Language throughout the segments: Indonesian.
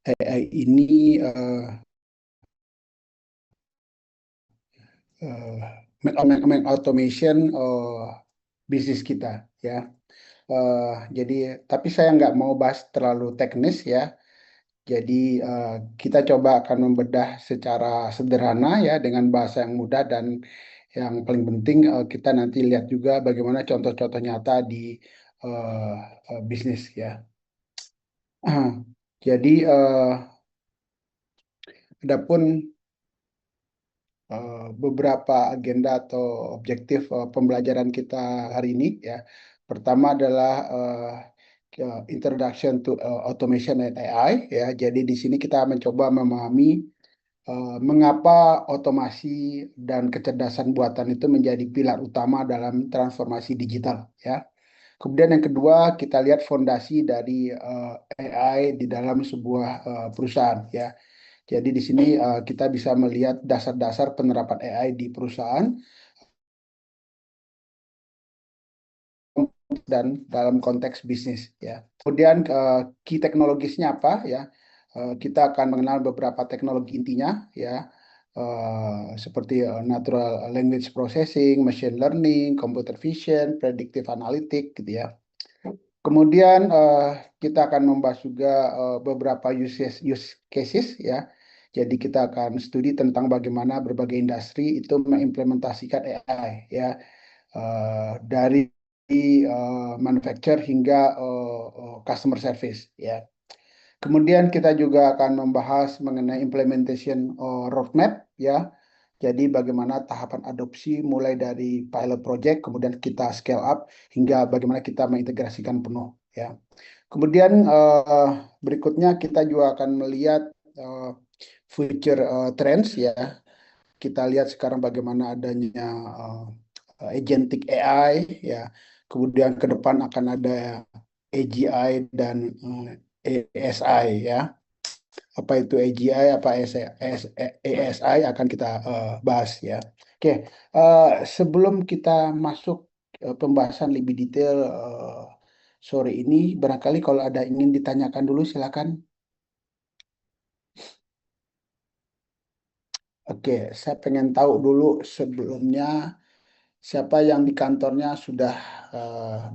AI ini automation bisnis kita ya. Jadi tapi saya nggak mau bahas terlalu teknis ya. Jadi kita coba akan membedah secara sederhana ya dengan bahasa yang mudah dan yang paling penting kita nanti lihat juga bagaimana contoh-contoh nyata di eh, bisnis ya. Jadi adapun beberapa agenda atau objektif pembelajaran kita hari ini ya. Pertama adalah introduction to automation and AI ya. Jadi di sini kita mencoba memahami mengapa otomasi dan kecerdasan buatan itu menjadi pilar utama dalam transformasi digital ya. Kemudian yang kedua kita lihat fondasi dari AI di dalam sebuah perusahaan ya. Jadi di sini kita bisa melihat dasar-dasar penerapan AI di perusahaan dan dalam konteks bisnis ya. Kemudian key teknologisnya apa ya? Kita akan mengenal beberapa teknologi intinya ya. Seperti natural language processing, machine learning, computer vision, predictive analytics gitu ya. Kemudian kita akan membahas juga beberapa use cases ya. Jadi kita akan studi tentang bagaimana berbagai industri itu mengimplementasikan AI ya, dari manufacture hingga customer service ya. Kemudian kita juga akan membahas mengenai implementation roadmap ya. Jadi bagaimana tahapan adopsi mulai dari pilot project, kemudian kita scale up hingga bagaimana kita mengintegrasikan penuh ya. Kemudian berikutnya kita juga akan melihat uh, future trends ya. Kita lihat sekarang bagaimana adanya agentic AI ya. Kemudian ke depan akan ada AGI dan ASI ya. Apa itu AGI, apa ASI akan kita bahas ya. Oke, sebelum kita masuk pembahasan lebih detail sore ini, barangkali kalau ada ingin ditanyakan dulu silakan. Oke, saya pengen tahu dulu sebelumnya siapa yang di kantornya sudah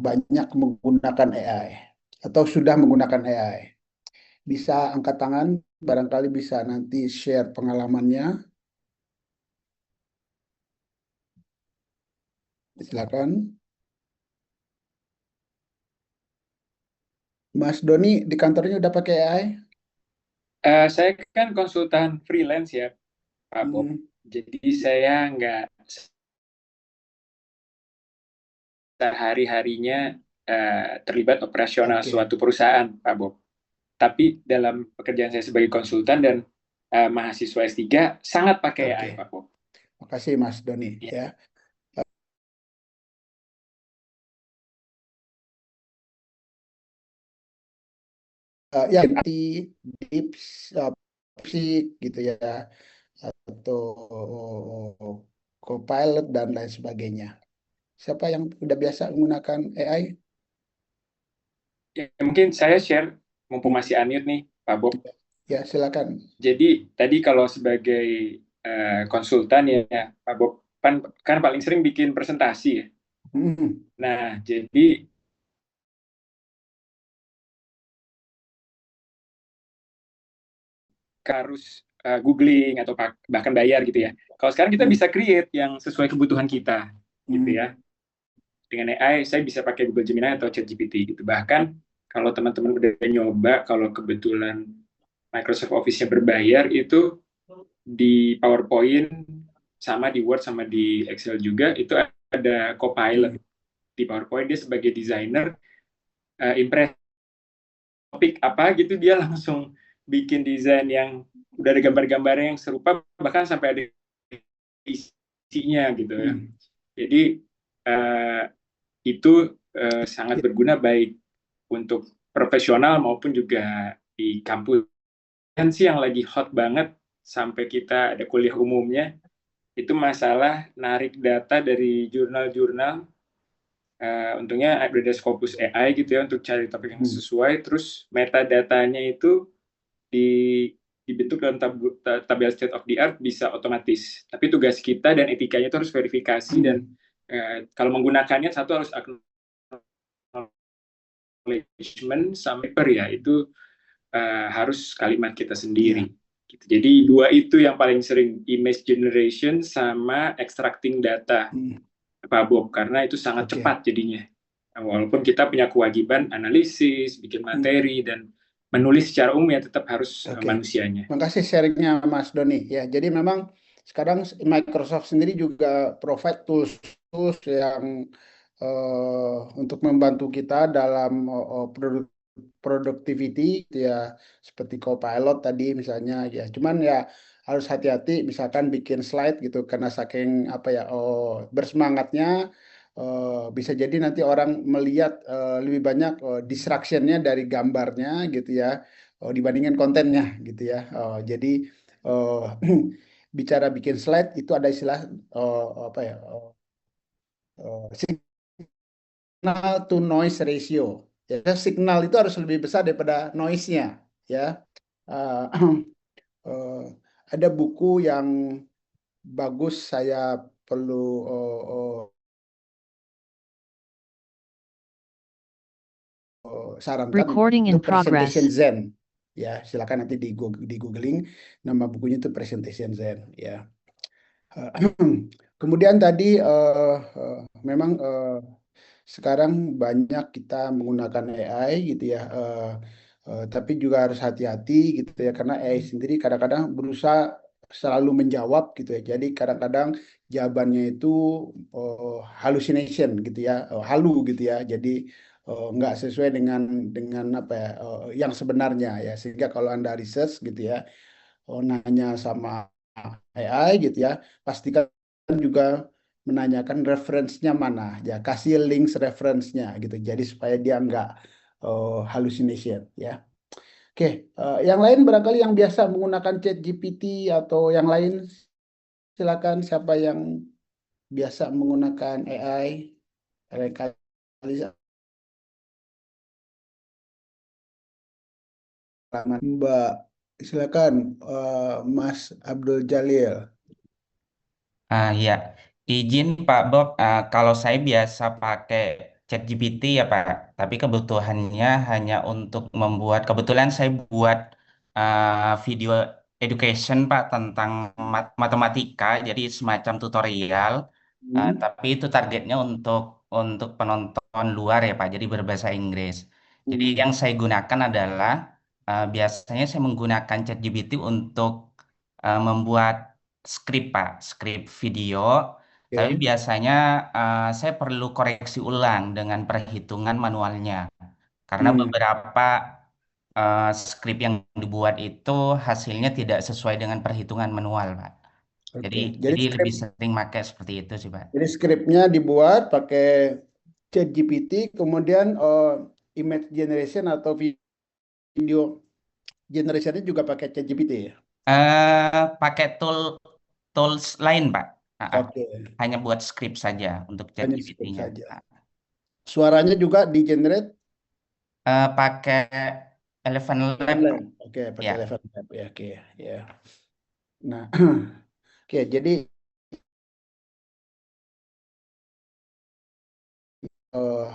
banyak menggunakan AI atau sudah menggunakan AI. Bisa angkat tangan, barangkali bisa nanti share pengalamannya. Silakan. Mas Doni di kantornya udah pakai AI? Saya kan konsultan freelance ya, Pak Bob. Hmm, Jadi saya nggak sehari-harinya terlibat operasional oke, suatu perusahaan, Pak Bob. Tapi dalam pekerjaan saya sebagai konsultan dan mahasiswa S3 sangat pakai AI, oke. Pak Bob. Makasih Mas Doni Ya. ya. Ya nanti tips sih gitu ya atau Copilot dan lain sebagainya. Siapa yang udah biasa menggunakan AI? Ya, mungkin saya share, mumpung masih unmute nih, Pak Bob. Ya silakan. Jadi tadi kalau sebagai konsultan ya, Pak Bob, kan paling sering bikin presentasi ya. Hmm, Nah, jadi harus googling atau bahkan bayar gitu ya. Kalau sekarang kita hmm, bisa create yang sesuai kebutuhan kita gitu hmm, ya. Dengan AI saya bisa pakai Google Gemini atau ChatGPT gitu. Bahkan kalau teman-teman udah nyoba, kalau kebetulan Microsoft Office-nya berbayar itu di PowerPoint sama di Word sama di Excel juga itu ada Copilot hmm, di PowerPoint. Dia sebagai desainer impress topik apa gitu dia langsung bikin desain yang udah ada gambar-gambarnya yang serupa, bahkan sampai ada isinya gitu ya. hmm. Jadi uh, itu sangat Ya, berguna baik untuk profesional maupun juga di kampus. Dan sih yang lagi hot banget sampai kita ada kuliah umumnya itu masalah narik data dari jurnal-jurnal. Untungnya ada Scopus AI gitu ya untuk cari topik yang hmm, sesuai. Terus metadatanya itu di dibentuk dalam tabel state of the art bisa otomatis. Tapi tugas kita dan etikanya itu harus verifikasi dan kalau menggunakannya satu harus acknowledgement sampai per ya itu harus kalimat kita sendiri. Gitu. Jadi dua itu yang paling sering, image generation sama extracting data, Pak Bob, karena itu sangat cepat jadinya. Walaupun kita punya kewajiban analisis, bikin materi, dan menulis secara umum ya tetap harus manusianya. Terima kasih sharingnya Mas Doni. Ya, jadi memang sekarang Microsoft sendiri juga provide tools yang untuk membantu kita dalam productivity ya, seperti Copilot tadi misalnya ya. Cuman ya harus hati-hati misalkan bikin slide gitu karena saking apa ya bersemangatnya bisa jadi nanti orang melihat lebih banyak distraction-nya dari gambarnya gitu ya dibandingkan kontennya gitu ya. Jadi bicara bikin slide itu ada istilah apa ya signal to noise ratio. Ya, signal itu harus lebih besar daripada noise-nya ya. Uh, uh, ada buku yang bagus saya perlu sarankan Recording in itu Presentation progress. Zen. Ya, silakan nanti di googling nama bukunya itu Presentation Zen ya. Kemudian tadi memang sekarang banyak kita menggunakan AI gitu ya, tapi juga harus hati-hati gitu ya karena AI sendiri kadang-kadang berusaha selalu menjawab gitu ya. Jadi kadang-kadang jawabannya itu hallucination gitu ya, halu gitu ya. Jadi nggak sesuai dengan apa ya yang sebenarnya ya. Sehingga kalau Anda research gitu ya, nanya sama AI gitu ya, pastikan juga menanyakan referensinya mana ya, kasih links referensinya gitu jadi supaya dia nggak hallucination ya. Oke, yang lain barangkali yang biasa menggunakan chat GPT atau yang lain silakan siapa yang biasa menggunakan AI. Barangkali Mbak, silakan Mas Abdul Jalil. Ya, izin Pak Bob, kalau saya biasa pakai ChatGPT ya Pak, tapi kebutuhannya hanya untuk membuat, kebetulan saya buat video education Pak tentang matematika, jadi semacam tutorial, tapi itu targetnya untuk penonton luar ya Pak, jadi berbahasa Inggris. Jadi yang saya gunakan adalah biasanya saya menggunakan ChatGPT untuk membuat skrip Pak, skrip video. Tapi Oke. biasanya saya perlu koreksi ulang dengan perhitungan manualnya. Karena beberapa skrip yang dibuat itu hasilnya tidak sesuai dengan perhitungan manual, Pak. Jadi Oke. jadi lebih sering pakai seperti itu sih, Pak. Jadi skripnya dibuat pakai ChatGPT, kemudian image generation atau video generationnya juga pakai ChatGPT ya. Pakai tools lain, Pak. Oke, Hanya buat skrip saja untuk hanya script ChatGPT-nya. saja. Suaranya juga di generate Pakai Eleven Lab, Pak. Oke, pakai Ya. Eleven Lab ya, oke ya. Nah, oke, jadi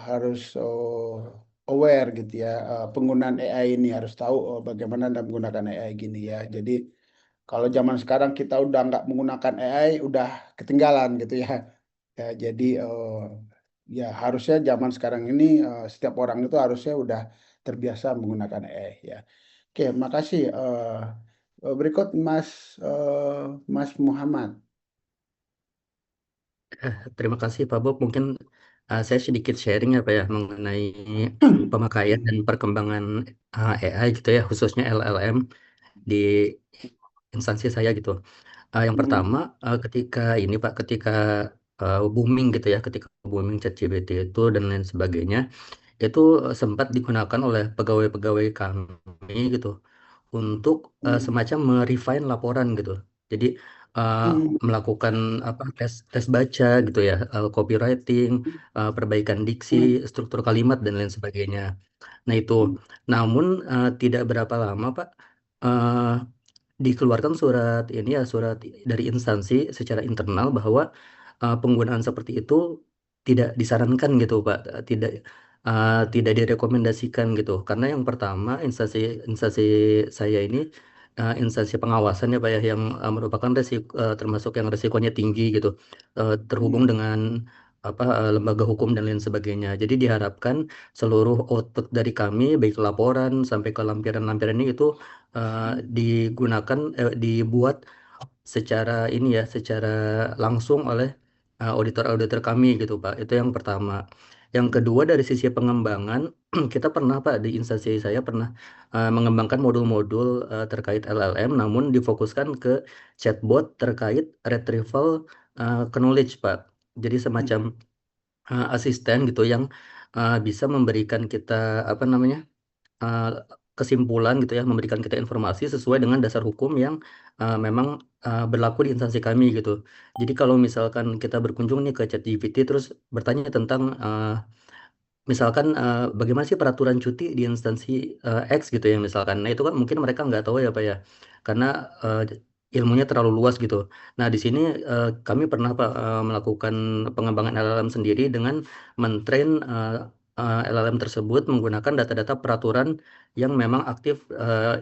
harus aware gitu ya, penggunaan AI ini harus tahu bagaimana Anda menggunakan AI gini ya. Jadi kalau zaman sekarang kita udah nggak menggunakan AI, udah ketinggalan gitu ya. Ya, jadi ya harusnya zaman sekarang ini setiap orang itu harusnya udah terbiasa menggunakan AI ya. Oke, makasih. Berikut Mas Muhammad. Terima kasih Pak Bob. Mungkin saya sedikit sharing ya Pak ya mengenai pemakaian dan perkembangan AI gitu ya, khususnya LLM di instansi saya gitu. Yang pertama, ketika ini Pak, ketika booming gitu ya, ketika booming ChatGPT itu dan lain sebagainya, itu sempat digunakan oleh pegawai-pegawai kami gitu untuk semacam merefine laporan gitu. Jadi uh, melakukan apa tes tes baca gitu ya, copywriting, perbaikan diksi, struktur kalimat dan lain sebagainya. Nah itu, namun tidak berapa lama Pak, eh, dikeluarkan surat ini ya, surat dari instansi secara internal bahwa penggunaan seperti itu tidak disarankan gitu Pak, tidak direkomendasikan gitu. Karena yang pertama, instansi instansi saya ini instansi pengawasan ya Pak ya, yang merupakan termasuk yang resikonya tinggi gitu, terhubung dengan lembaga hukum dan lain sebagainya. Jadi diharapkan seluruh output dari kami, baik laporan sampai ke lampiran-lampiran ini itu dibuat secara ini ya, secara langsung oleh auditor-auditor kami gitu Pak. Itu yang pertama. Yang kedua, dari sisi pengembangan, kita pernah Pak, di instansi saya pernah mengembangkan modul-modul terkait LLM, namun difokuskan ke chatbot terkait retrieval knowledge Pak. Jadi semacam asisten gitu yang bisa memberikan kita apa namanya, uh, kesimpulan gitu ya, memberikan kita informasi sesuai dengan dasar hukum yang memang berlaku di instansi kami gitu. Jadi kalau misalkan kita berkunjung nih ke ChatGPT terus bertanya tentang misalkan bagaimana sih peraturan cuti di instansi X gitu ya misalkan. Nah itu kan mungkin mereka nggak tahu ya Pak ya, karena eh, ilmunya terlalu luas gitu. Nah di sini kami pernah Pak melakukan pengembangan LLM sendiri dengan mentrain LLM tersebut menggunakan data-data peraturan yang memang aktif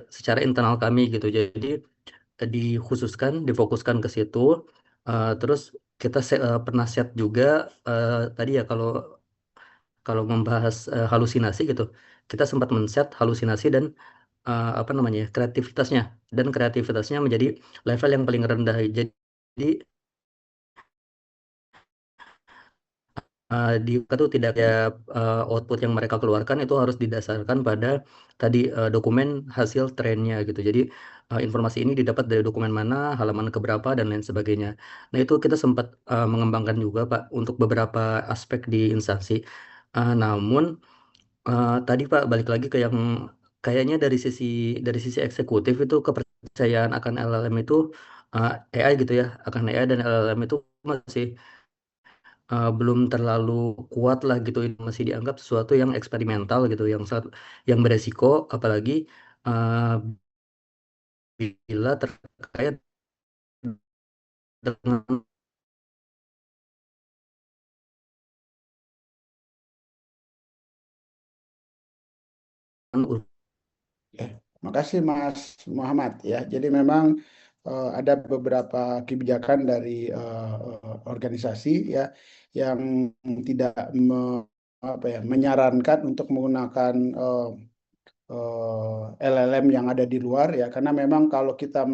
secara internal kami gitu. Jadi difokuskan ke situ. Terus kita pernah set juga tadi ya, kalau membahas halusinasi gitu, kita sempat men-set halusinasi dan apa namanya ya, kreativitasnya menjadi level yang paling rendah. Jadi di itu tidak ada output yang mereka keluarkan itu harus didasarkan pada tadi dokumen hasil trennya gitu. Jadi informasi ini didapat dari dokumen mana, halaman keberapa dan lain sebagainya. Nah itu kita sempat mengembangkan juga Pak untuk beberapa aspek di instansi. Namun tadi Pak balik lagi ke yang kayaknya dari sisi eksekutif itu kepercayaan akan LLM itu AI gitu ya, akan AI dan LLM itu masih belum terlalu kuat lah gitu, masih dianggap sesuatu yang eksperimental gitu, yang beresiko, apalagi uh, bila terkait dengan Ya, makasih Mas Muhammad ya. Jadi memang ada beberapa kebijakan dari organisasi ya yang tidak menyarankan untuk menggunakan LLM yang ada di luar ya, karena memang kalau kita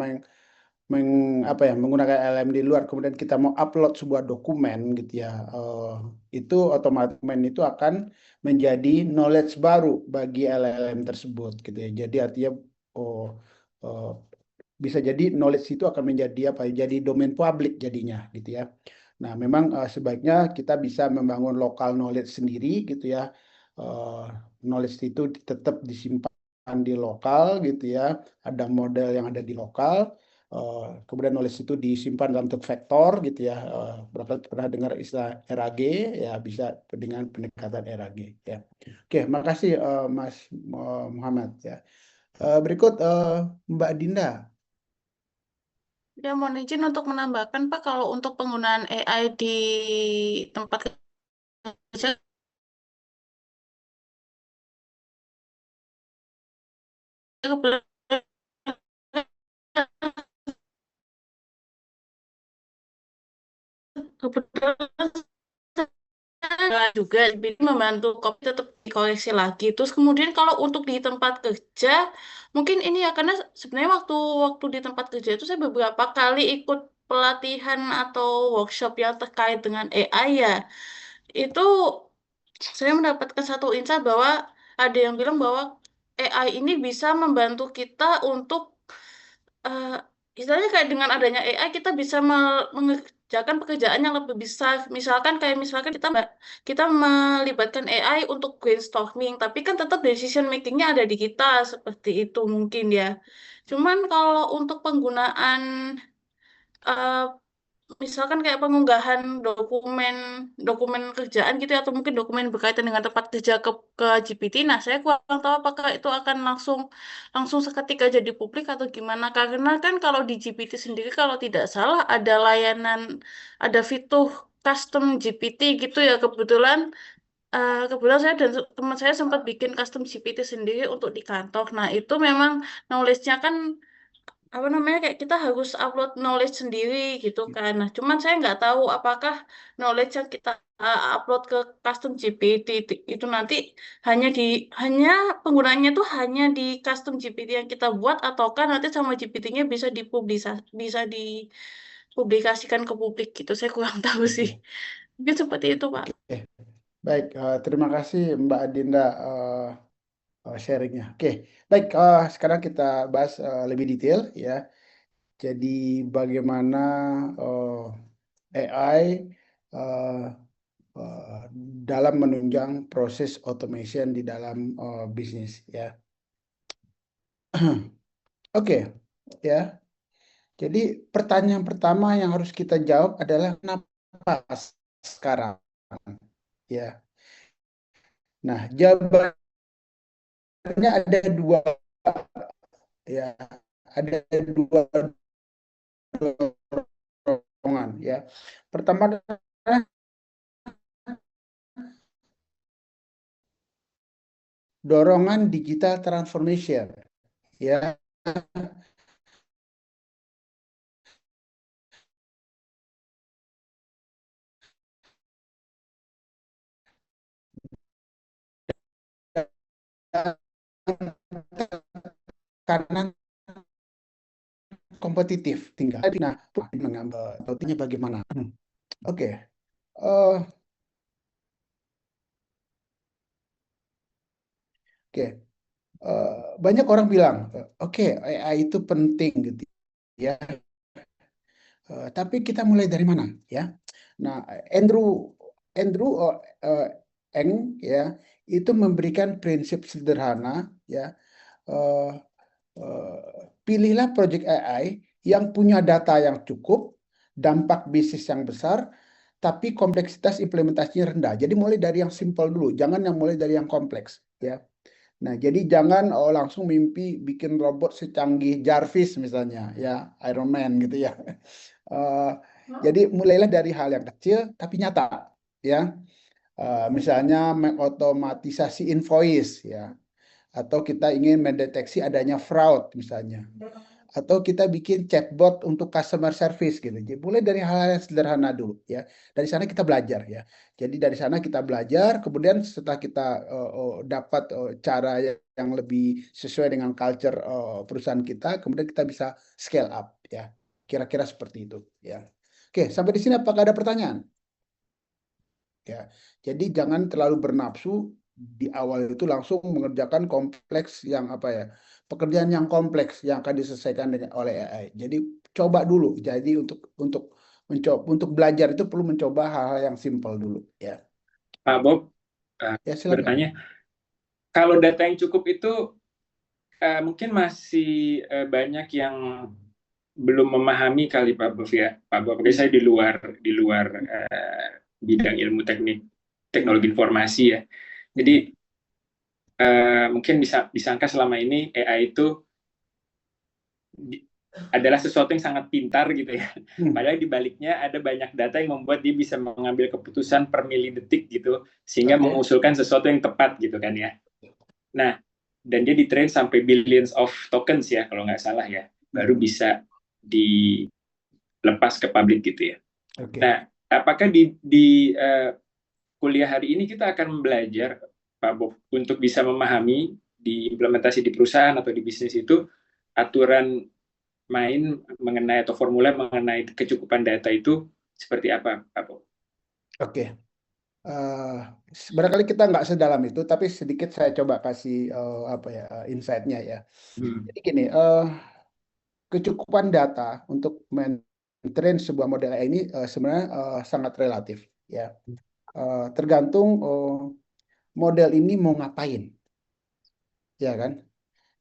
menggunakan LLM di luar kemudian kita mau upload sebuah dokumen gitu ya, itu otomatis dokumen itu akan menjadi knowledge baru bagi LLM tersebut gitu ya. Jadi artinya oh, eh, bisa jadi knowledge itu akan menjadi jadi domain publik jadinya gitu ya. Nah, memang sebaiknya kita bisa membangun local knowledge sendiri gitu ya. Eh, Knowledge itu tetap disimpan di lokal gitu ya. Ada model yang ada di lokal. Kemudian knowledge itu disimpan dalam bentuk vektor gitu ya. Berapa pernah dengar istilah RAG ya, bisa dengan pendekatan RAG ya. Oke, makasih Mas Muhammad ya. Berikut Mbak Dinda. Ya, mohon izin untuk menambahkan, Pak, kalau untuk penggunaan AI di tempat kerja, kebetulan kebetulan juga jadi membantu kopi tetap dikoleksi lagi. Terus kemudian kalau untuk di tempat kerja, mungkin ini ya karena sebenarnya waktu waktu di tempat kerja itu saya beberapa kali ikut pelatihan atau workshop yang terkait dengan AI ya. Itu saya mendapatkan satu insight bahwa ada yang bilang bahwa AI ini bisa membantu kita untuk eh, istilahnya kayak dengan adanya AI kita bisa mengerjakan pekerjaan yang lebih besar. Misalkan kita melibatkan AI untuk brainstorming, tapi kan tetap decision makingnya ada di kita seperti itu mungkin ya. Cuman kalau untuk penggunaan eh, misalkan kayak pengunggahan dokumen dokumen kerjaan gitu ya, atau mungkin dokumen berkaitan dengan tempat kerja ke GPT. Nah, saya kurang tahu apakah itu akan langsung langsung seketika jadi publik atau gimana. Karena kan kalau di GPT sendiri kalau tidak salah ada layanan, ada fitur custom GPT gitu ya. Kebetulan saya dan teman saya sempat bikin custom GPT sendiri untuk di kantor. Nah, itu memang knowledge-nya kan apa namanya, kayak kita harus upload knowledge sendiri gitu kan. Nah, cuman saya nggak tahu apakah knowledge yang kita upload ke custom GPT itu nanti hanya penggunanya tuh hanya di custom GPT yang kita buat, ataukah nanti sama GPT-nya bisa dipublikasikan ke publik gitu. Saya kurang tahu sih. Oke. Mungkin seperti itu, Pak. Oke. Baik, terima kasih Mbak Adinda sharingnya. Oke, baik. Sekarang kita bahas lebih detail ya. Jadi bagaimana AI eh, eh, dalam menunjang proses automation di dalam bisnis ya. Oke, ya. Jadi pertanyaan pertama yang harus kita jawab adalah kenapa sekarang ya. Nah, jawabannya ada dua ya. Ada dua dorongan ya. Pertama adalah dorongan digital transformation ya. Karena kompetitif tinggal. Nah, mengambil tautinya bagaimana? Oke. eh, Oke. Banyak orang bilang, oke, AI itu penting gitu ya. Tapi kita mulai dari mana ya? Nah, Andrew Andrew Eng ya itu memberikan prinsip sederhana ya. eh, Pilihlah project AI yang punya data yang cukup, dampak bisnis yang besar, tapi kompleksitas implementasinya rendah. Jadi mulai dari yang simple dulu, jangan yang mulai dari yang kompleks ya. Nah, jadi jangan langsung mimpi bikin robot secanggih Jarvis misalnya, ya Iron Man gitu ya. Eh, jadi mulailah dari hal yang kecil tapi nyata, ya. Misalnya mengotomatisasi invoice, ya, atau kita ingin mendeteksi adanya fraud misalnya, atau kita bikin chatbot untuk customer service gitu. Jadi mulai dari hal-hal yang sederhana dulu ya. Dari sana kita belajar ya. Jadi dari sana kita belajar, kemudian setelah kita dapat cara yang lebih sesuai dengan culture perusahaan kita, kemudian kita bisa scale up ya. Kira-kira seperti itu ya. Oke, sampai di sini apakah ada pertanyaan? Ya. Jadi jangan terlalu bernafsu di awal itu langsung mengerjakan kompleks yang apa ya, pekerjaan yang kompleks yang akan diselesaikan oleh AI. Jadi coba dulu. Jadi untuk belajar itu perlu mencoba hal-hal yang simpel dulu ya. Pak Bob, Ya silakan. bertanya, kalau data yang cukup itu mungkin masih banyak yang belum memahami kali Pak Bob ya. Pak Bob, saya di luar bidang ilmu teknologi informasi ya. Jadi mungkin disangka selama ini AI itu adalah sesuatu yang sangat pintar gitu ya. Padahal di baliknya ada banyak data yang membuat dia bisa mengambil keputusan per milidetik gitu, sehingga mengusulkan sesuatu yang tepat gitu kan ya. Nah, dan dia ditrain sampai billions of tokens ya, kalau nggak salah ya, baru bisa dilepas ke publik gitu ya. Nah, apakah di kuliah hari ini kita akan belajar, Pak Bob, untuk bisa memahami di implementasi di perusahaan atau di bisnis itu aturan main mengenai atau formula mengenai kecukupan data itu seperti apa, Pak Bob? Oke. Barangkali kita nggak sedalam itu, tapi sedikit saya coba kasih insight-nya ya. Jadi gini, kecukupan data untuk train sebuah model AI ini sebenarnya sangat relatif ya. Tergantung model ini mau ngapain. Ya kan?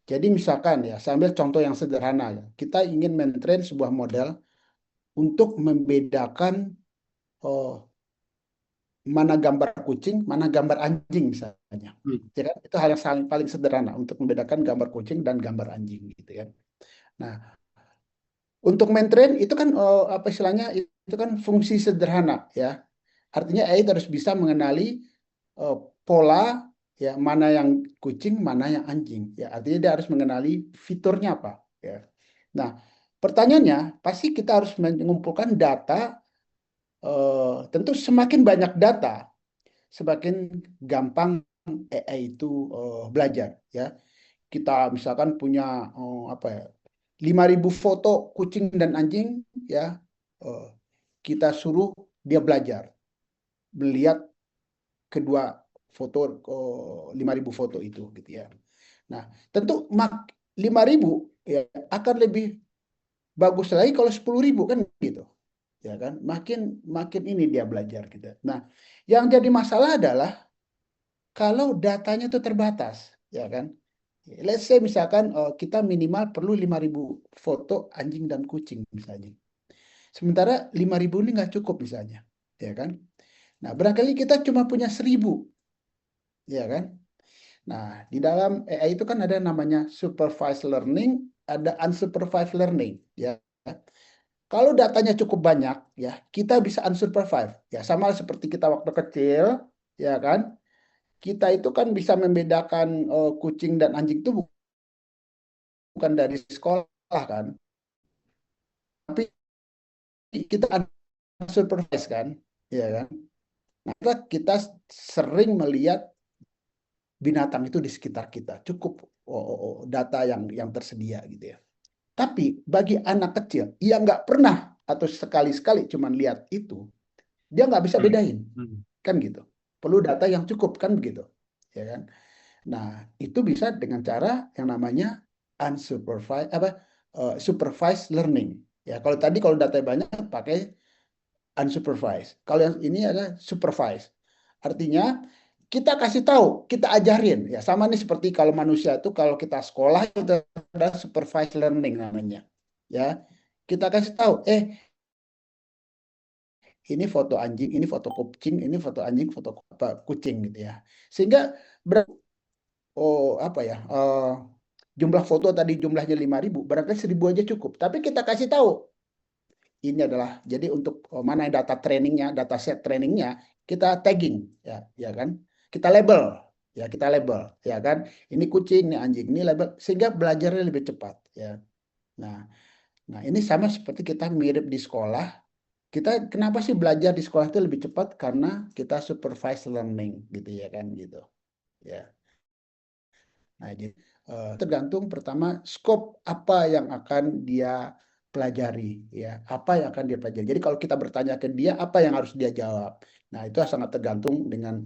Jadi misalkan ya, saya ambil contoh yang sederhana ya. Kita ingin mentrain sebuah model untuk membedakan mana gambar kucing, mana gambar anjing misalnya. Ya kan? Itu hal yang paling sederhana untuk membedakan gambar kucing dan gambar anjing gitu ya. Nah, untuk maintrain itu kan apa istilahnya itu kan fungsi sederhana ya. Artinya AI harus bisa mengenali pola ya mana yang kucing, mana yang anjing ya. Artinya dia harus mengenali fiturnya apa ya. Nah, pertanyaannya pasti kita harus mengumpulkan data. Tentu semakin banyak data, semakin gampang AI itu belajar ya. Kita misalkan punya apa ya 5.000 foto kucing dan anjing ya, kita suruh dia belajar melihat kedua foto 5.000 foto itu gitu ya. Nah, tentu 5.000 ya akan lebih bagus lagi kalau 10.000 kan gitu. Ya kan? Makin ini dia belajar gitu. Nah, yang jadi masalah adalah kalau datanya itu terbatas, ya kan? Let's say misalkan kita minimal perlu 5.000 foto anjing dan kucing misalnya. Sementara 5.000 ini nggak cukup misalnya, ya kan? Nah, barangkali kita cuma punya 1.000, ya kan? Nah, di dalam AI itu kan ada namanya supervised learning, ada unsupervised learning, ya. Kalau datanya cukup banyak, ya kita bisa unsupervised, ya sama seperti kita waktu kecil, ya kan? Kita itu kan bisa membedakan kucing dan anjing itu bukan dari sekolah kan, tapi kita unsupervised kan, ya kan? Nah, kita sering melihat binatang itu di sekitar kita, cukup data yang tersedia gitu ya. Tapi bagi anak kecil yang nggak pernah atau sekali-sekali cuman lihat itu, dia nggak bisa bedain, kan gitu. Perlu data yang cukup kan begitu, ya kan? Nah, itu bisa dengan cara yang namanya unsupervised supervised learning. Ya, kalau data banyak pakai unsupervised. Kalau yang ini adalah supervised. Artinya kita kasih tahu, kita ajarin ya sama nih seperti kalau manusia itu kalau kita sekolah itu ada supervised learning namanya. Ya. Kita kasih tahu, ini foto anjing, ini foto kucing, ini foto anjing, foto kucing gitu ya. Sehingga apa ya? Jumlah foto tadi jumlahnya 5.000, barangkali 1.000 aja cukup. Tapi kita kasih tahu ini adalah jadi untuk mana data trainingnya, data set trainingnya kita tagging ya kan, kita label ya kan, ini kucing, ini anjing, ini label sehingga belajarnya lebih cepat ya. Nah, ini sama seperti kita mirip di sekolah. Kita kenapa sih belajar di sekolah itu lebih cepat karena kita supervised learning gitu ya kan gitu ya. Nah, jadi tergantung pertama skop apa yang akan dia pelajari ya, apa yang akan dia pelajari. Jadi kalau kita bertanya ke dia apa yang harus dia jawab. Nah, itu sangat tergantung dengan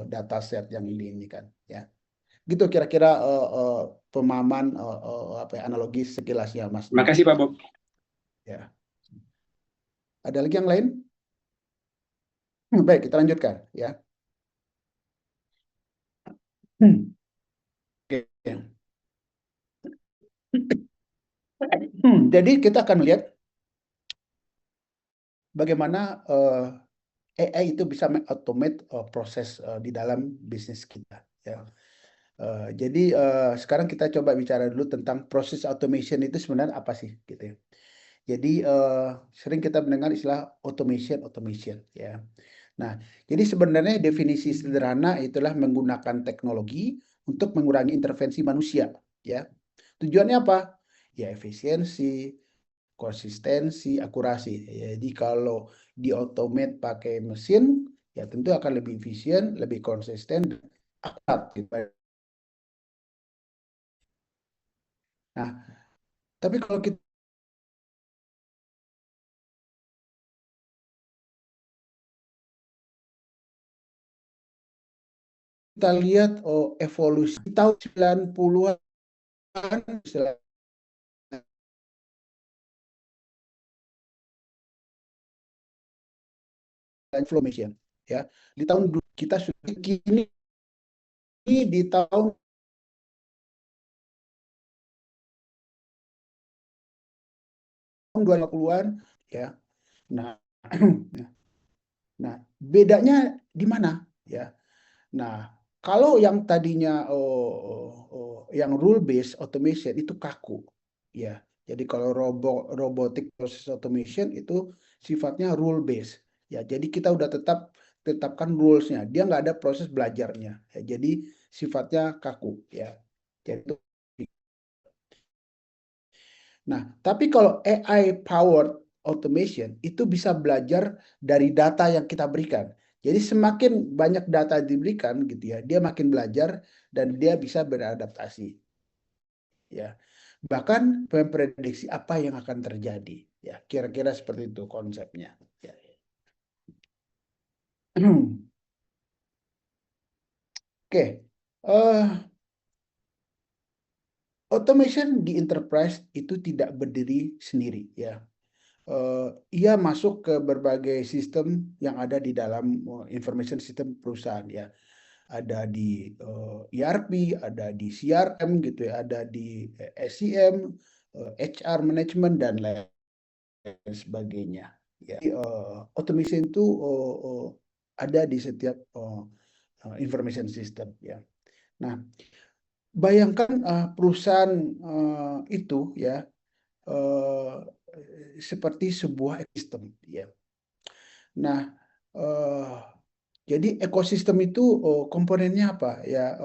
data set yang ini kan ya. Gitu kira-kira pemahaman apa ya, analogi sekilasnya Mas. Terima kasih Pak Bob. Ya. Ada lagi yang lain? Baik, kita lanjutkan ya. Oke. Jadi kita akan melihat bagaimana AI itu bisa mengautomate proses di dalam bisnis kita. Ya. Jadi sekarang kita coba bicara dulu tentang proses automation itu sebenarnya apa sih, gitu ya. Jadi sering kita mendengar istilah automation, ya. Nah, jadi sebenarnya definisi sederhana itulah menggunakan teknologi untuk mengurangi intervensi manusia, ya. Tujuannya apa? Ya efisiensi, konsistensi, akurasi. Jadi kalau di automate pakai mesin, ya tentu akan lebih efisien, lebih konsisten, dan akurat. Gitu. Nah, tapi kalau kita lihat evolusi tahun 90-an, inflammation ya. Di tahun kita sudah kini di tahun 2020-an ya. Nah, nah bedanya di mana ya? Nah, kalau yang tadinya yang rule based automation itu kaku, ya. Jadi kalau robotic process automation itu sifatnya rule based, ya. Jadi kita udah tetapkan rulesnya, dia nggak ada proses belajarnya, ya. Jadi sifatnya kaku, ya. Jadi nah, tapi kalau AI powered automation itu bisa belajar dari data yang kita berikan. Jadi semakin banyak data diberikan gitu ya, dia makin belajar dan dia bisa beradaptasi. Ya, bahkan memprediksi apa yang akan terjadi. Ya, kira-kira seperti itu konsepnya. Ya. Oke, automation di enterprise itu tidak berdiri sendiri ya. Ia masuk ke berbagai sistem yang ada di dalam information system perusahaan ya. Ada di ERP, ada di CRM gitu ya, ada di SCM, HR management dan lain sebagainya. Ya. Automation itu ada di setiap information system ya. Nah, bayangkan perusahaan itu ya seperti sebuah ekosistem ya. Nah, jadi ekosistem itu komponennya apa ya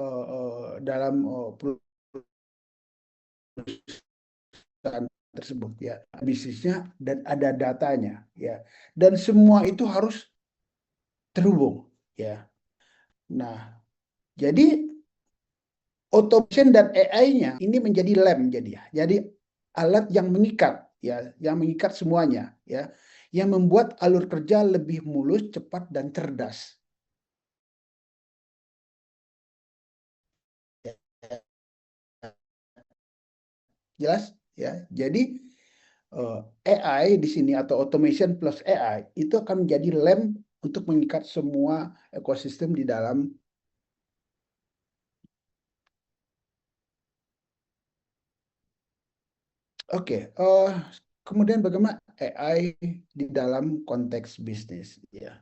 dalam perusahaan tersebut ya, bisnisnya dan ada datanya ya. Dan semua itu harus terhubung ya. Nah, jadi automation dan AI-nya ini menjadi lem jadi ya. Jadi alat yang mengikat ya, yang mengikat semuanya ya, yang membuat alur kerja lebih mulus, cepat dan cerdas. Jelas ya. Jadi AI di sini atau automation plus AI itu akan menjadi lem untuk mengikat semua ekosistem di dalam. Oke, kemudian bagaimana AI di dalam konteks bisnis ya.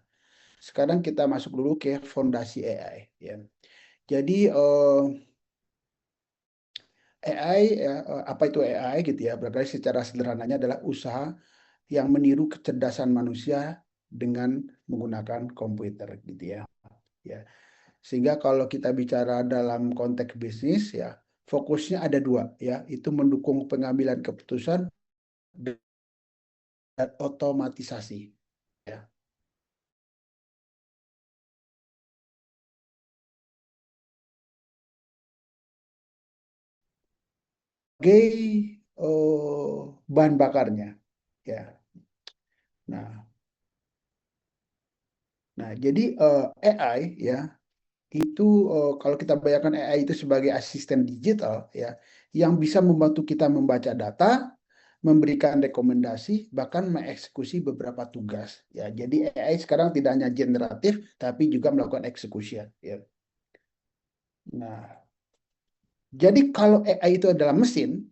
Sekarang kita masuk dulu ke fondasi AI ya. Jadi AI ya, apa itu AI gitu ya? Berarti secara sederhananya adalah usaha yang meniru kecerdasan manusia dengan menggunakan komputer gitu ya. Ya. Sehingga kalau kita bicara dalam konteks bisnis ya, fokusnya ada dua ya, itu mendukung pengambilan keputusan dan otomatisasi ya. Sebagai bahan bakarnya ya. Nah, jadi AI ya itu kalau kita bayangkan AI itu sebagai asisten digital ya, yang bisa membantu kita membaca data, memberikan rekomendasi, bahkan mengeksekusi beberapa tugas ya. Jadi AI sekarang tidak hanya generatif, tapi juga melakukan execution ya. Nah, jadi kalau AI itu adalah mesin,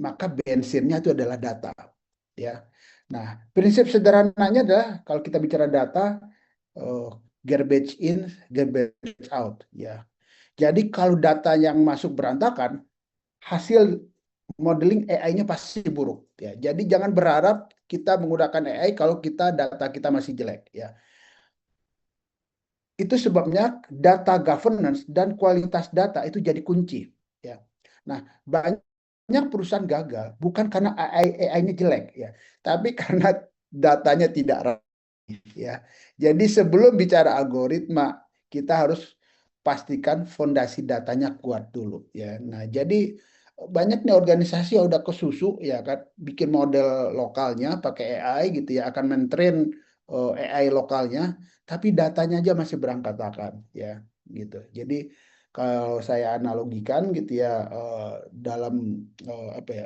maka bensinnya itu adalah data ya. Nah, prinsip sederhananya adalah kalau kita bicara data, garbage in, garbage out ya. Jadi kalau data yang masuk berantakan, hasil modeling AI-nya pasti buruk ya. Jadi jangan berharap kita menggunakan AI kalau data kita masih jelek ya. Itu sebabnya data governance dan kualitas data itu jadi kunci ya. Nah, banyak perusahaan gagal bukan karena AI-nya jelek ya, tapi karena datanya tidak rapi ya. Jadi sebelum bicara algoritma, kita harus pastikan fondasi datanya kuat dulu ya. Nah, jadi banyak nih organisasi yang udah kesusu ya kan, bikin model lokalnya pakai AI gitu ya, akan mentrain AI lokalnya, tapi datanya aja masih berantakan ya gitu. Jadi kalau saya analogikan gitu ya, dalam apa ya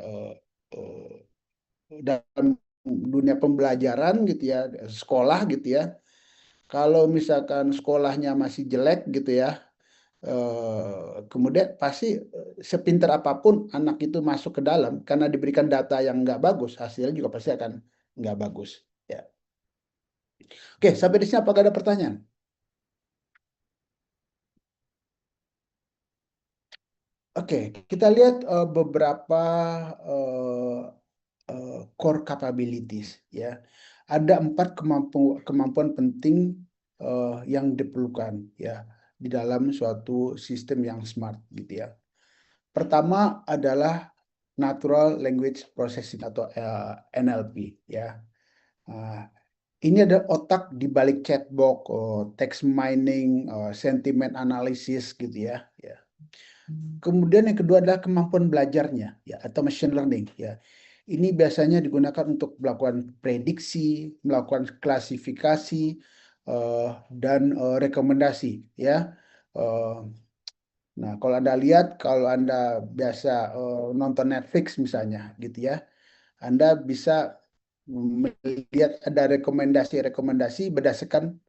dalam dunia pembelajaran gitu ya, sekolah gitu ya, kalau misalkan sekolahnya masih jelek gitu ya, kemudian pasti sepintar apapun anak itu masuk ke dalam, karena diberikan data yang nggak bagus, hasilnya juga pasti akan nggak bagus ya. Oke, sampai di sini apakah ada pertanyaan? Oke, kita lihat beberapa uh, core capabilities ya. Ada 4 kemampuan penting yang diperlukan ya di dalam suatu sistem yang smart gitu ya. Pertama adalah Natural Language Processing atau NLP ya. Ini ada otak di balik chatbot, text mining, sentiment analysis gitu ya. Ya. Kemudian yang kedua adalah kemampuan belajarnya ya atau machine learning ya. Ini biasanya digunakan untuk melakukan prediksi, melakukan klasifikasi dan rekomendasi ya. Eh, Nah, kalau Anda lihat, kalau Anda biasa nonton Netflix misalnya gitu ya, Anda bisa melihat ada rekomendasi-rekomendasi berdasarkan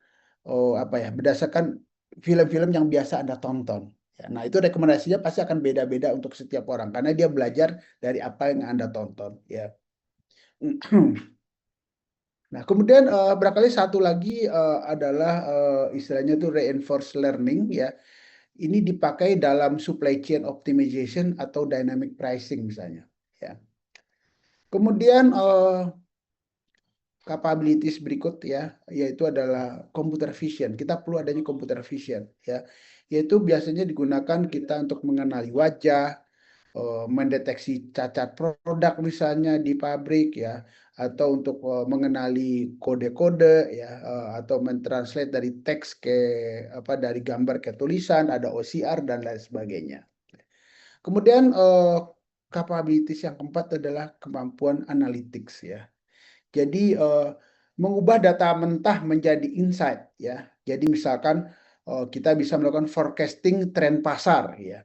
apa ya, berdasarkan film-film yang biasa Anda tonton. Ya, nah, itu rekomendasinya pasti akan beda-beda untuk setiap orang karena dia belajar dari apa yang Anda tonton. Ya. Nah, kemudian barangkali satu lagi adalah istilahnya itu reinforced learning ya. Ini dipakai dalam supply chain optimization atau dynamic pricing misalnya. Ya. Kemudian capabilities berikut ya, yaitu adalah computer vision. Kita perlu adanya computer vision ya, yaitu biasanya digunakan kita untuk mengenali wajah, mendeteksi cacat produk misalnya di pabrik ya, atau untuk mengenali kode-kode ya, atau mentranslate dari teks ke apa dari gambar ke tulisan, ada OCR dan lain sebagainya. Kemudian capabilities yang keempat adalah kemampuan analytics ya. Jadi mengubah data mentah menjadi insight ya. Jadi misalkan kita bisa melakukan forecasting tren pasar ya.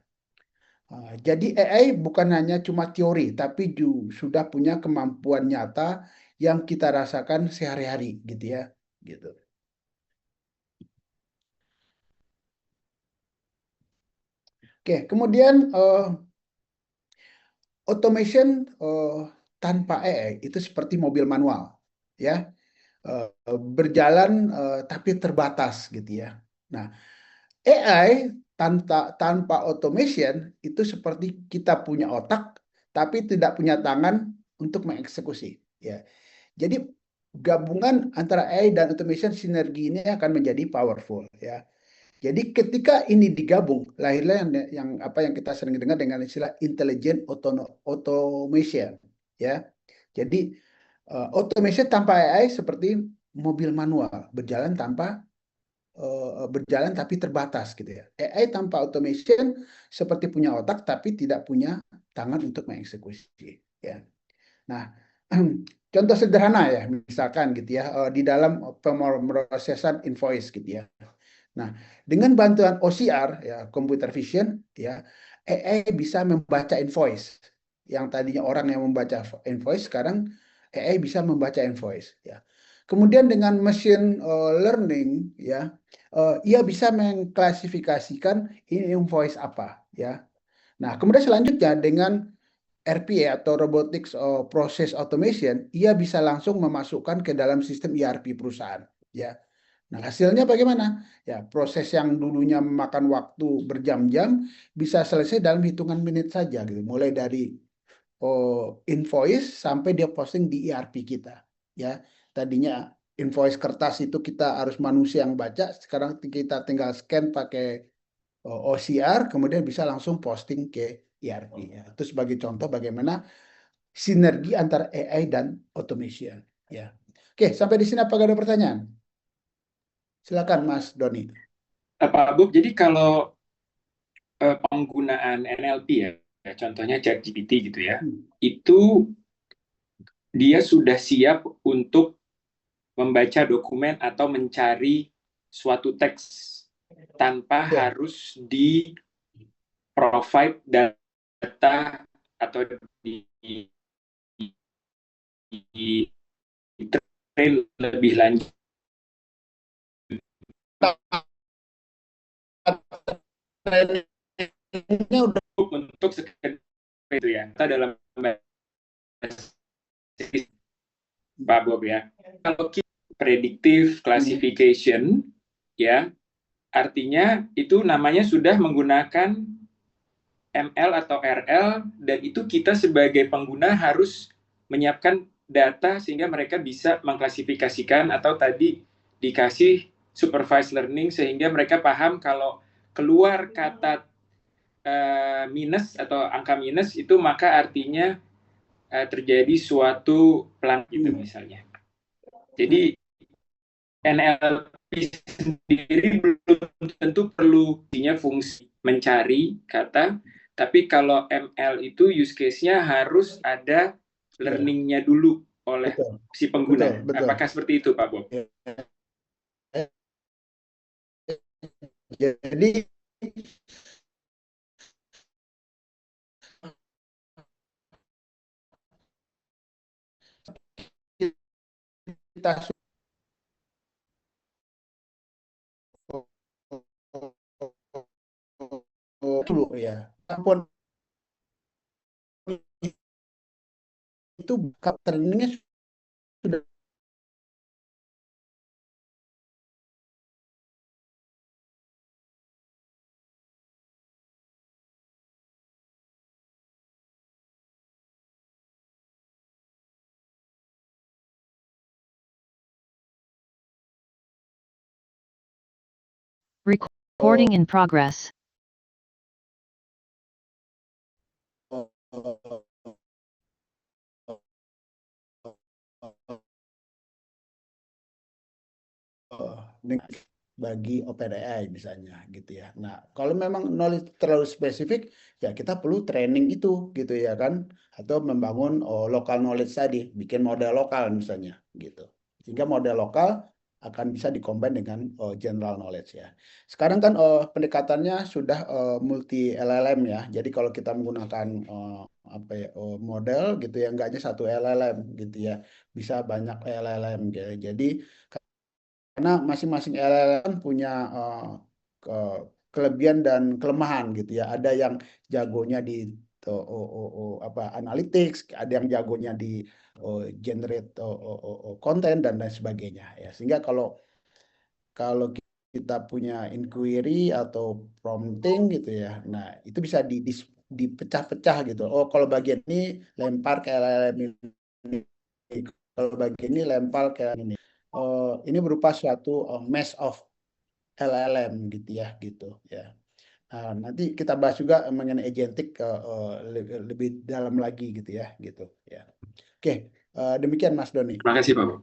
Jadi AI bukan hanya cuma teori, tapi sudah punya kemampuan nyata yang kita rasakan sehari-hari gitu ya. Gitu. Oke, kemudian automation tanpa AI itu seperti mobil manual ya. Berjalan tapi terbatas gitu ya. Nah, AI tanpa automation itu seperti kita punya otak tapi tidak punya tangan untuk mengeksekusi ya. Jadi gabungan antara AI dan automation sinergi ini akan menjadi powerful ya. Jadi ketika ini digabung lahirlah yang apa yang kita sering dengar dengan istilah intelligent automation ya. Jadi automation tanpa AI seperti mobil manual berjalan tapi terbatas gitu ya. AI tanpa automation seperti punya otak tapi tidak punya tangan untuk mengeksekusi ya. Nah, contoh sederhana ya, misalkan gitu ya, di dalam pemrosesan invoice gitu ya. Nah, dengan bantuan OCR ya, computer vision ya, AI bisa membaca invoice. Yang tadinya orang yang membaca invoice sekarang AI bisa membaca invoice ya. Kemudian dengan machine learning ya, ia bisa mengklasifikasikan ini invoice apa ya. Nah, kemudian selanjutnya dengan RPA atau Robotics Process Automation, ia bisa langsung memasukkan ke dalam sistem ERP perusahaan ya. Nah, hasilnya bagaimana? Ya, proses yang dulunya memakan waktu berjam-jam bisa selesai dalam hitungan menit saja gitu. Mulai dari invoice sampai dia posting di ERP kita. Ya, tadinya invoice kertas itu kita harus manusia yang baca, sekarang kita tinggal scan pakai OCR, kemudian bisa langsung posting ke ERP. Ya. Itu sebagai contoh bagaimana sinergi antara AI dan automation. Ya. Oke, sampai di sini apakah ada pertanyaan? Silakan Mas Doni. Pak Bob, jadi kalau penggunaan NLP ya, contohnya ChatGPT gitu ya, itu dia sudah siap untuk membaca dokumen atau mencari suatu teks tanpa harus di provide data atau di train lebih lanjut Ini udah untuk sekedar itu ya. Kita dalam Pak Bob ya. Kalau kita predictive classification, ya, artinya itu namanya sudah menggunakan ML atau RL, dan itu kita sebagai pengguna harus menyiapkan data sehingga mereka bisa mengklasifikasikan, atau tadi dikasih supervised learning sehingga mereka paham kalau keluar kata minus atau angka minus itu maka artinya terjadi suatu pelanggaran gitu misalnya. Jadi NLP sendiri belum tentu perlu fungsi mencari kata, tapi kalau ML itu use case-nya harus ada learning-nya dulu oleh si pengguna. Betul. Apakah seperti itu, Pak Bob? Jadi kita dulu ya, ampun itu trainingnya sudah Recording in progress. bagi OpenAI misalnya gitu ya. Nah, kalau memang knowledge terlalu spesifik, ya kita perlu training itu gitu ya kan, atau membangun local knowledge tadi, bikin model lokal misalnya gitu. Sehingga model lokal akan bisa dikombin dengan general knowledge ya. Sekarang kan pendekatannya sudah multi LLM ya. Jadi kalau kita menggunakan model gitu ya, enggak hanya satu LLM gitu ya, bisa banyak LLM gitu. Jadi karena masing-masing LLM punya kelebihan dan kelemahan gitu ya. Ada yang jagonya di analytics, ada yang jagonya di generate konten dan lain sebagainya ya. Sehingga kalau kita punya inquiry atau prompting gitu ya, nah itu bisa dipecah-pecah gitu. Oh, kalau bagian ini lempar ke LLM ini, kalau bagian ini lempar ke ini. Ini berupa suatu mesh of LLM gitu ya, gitu ya. Nah, nanti kita bahas juga mengenai agentic lebih dalam lagi gitu ya, gitu ya. Oke, demikian Mas Doni. Terima kasih, Pak Bob.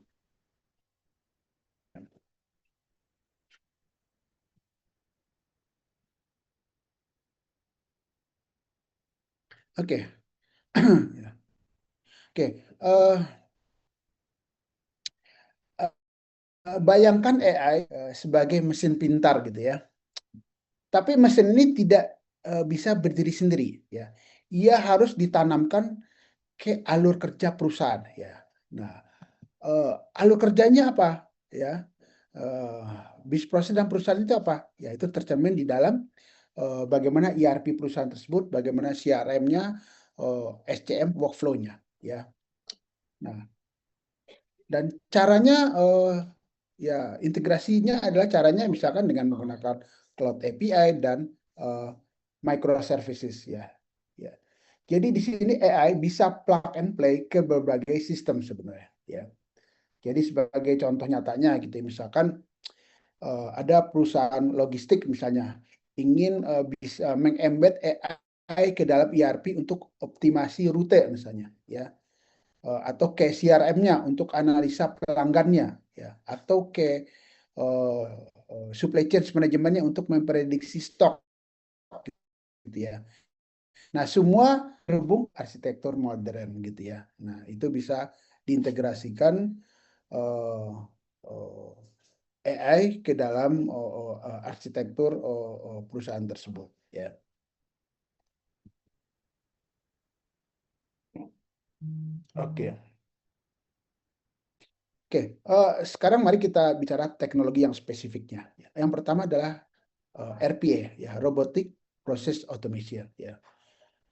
Oke. Oke. Bayangkan AI sebagai mesin pintar gitu ya. Tapi mesin ini tidak bisa berdiri sendiri ya. Ia harus ditanamkan ke alur kerja perusahaan ya. Nah, alur kerjanya apa ya? Bisnis proses dan perusahaan itu apa? Ya itu tercermin di dalam bagaimana ERP perusahaan tersebut, bagaimana CRM-nya, SCM workflow-nya ya. Nah, dan caranya ya integrasinya adalah caranya misalkan dengan menggunakan cloud API dan microservices ya. Ya. Jadi di sini AI bisa plug and play ke berbagai sistem sebenarnya ya. Jadi sebagai contoh nyatanya gitu misalkan ada perusahaan logistik misalnya ingin bisa mengembed AI ke dalam ERP untuk optimasi rute misalnya ya. Atau ke CRM-nya untuk analisa pelanggannya ya, atau ke supply chain manajemennya untuk memprediksi stok gitu ya. Nah, semua terhubung arsitektur modern gitu ya. Nah, itu bisa diintegrasikan AI ke dalam arsitektur perusahaan tersebut ya. Oke. Oke, sekarang mari kita bicara teknologi yang spesifiknya. Yang pertama adalah RPA, ya, Robotic Process Automation. Ya.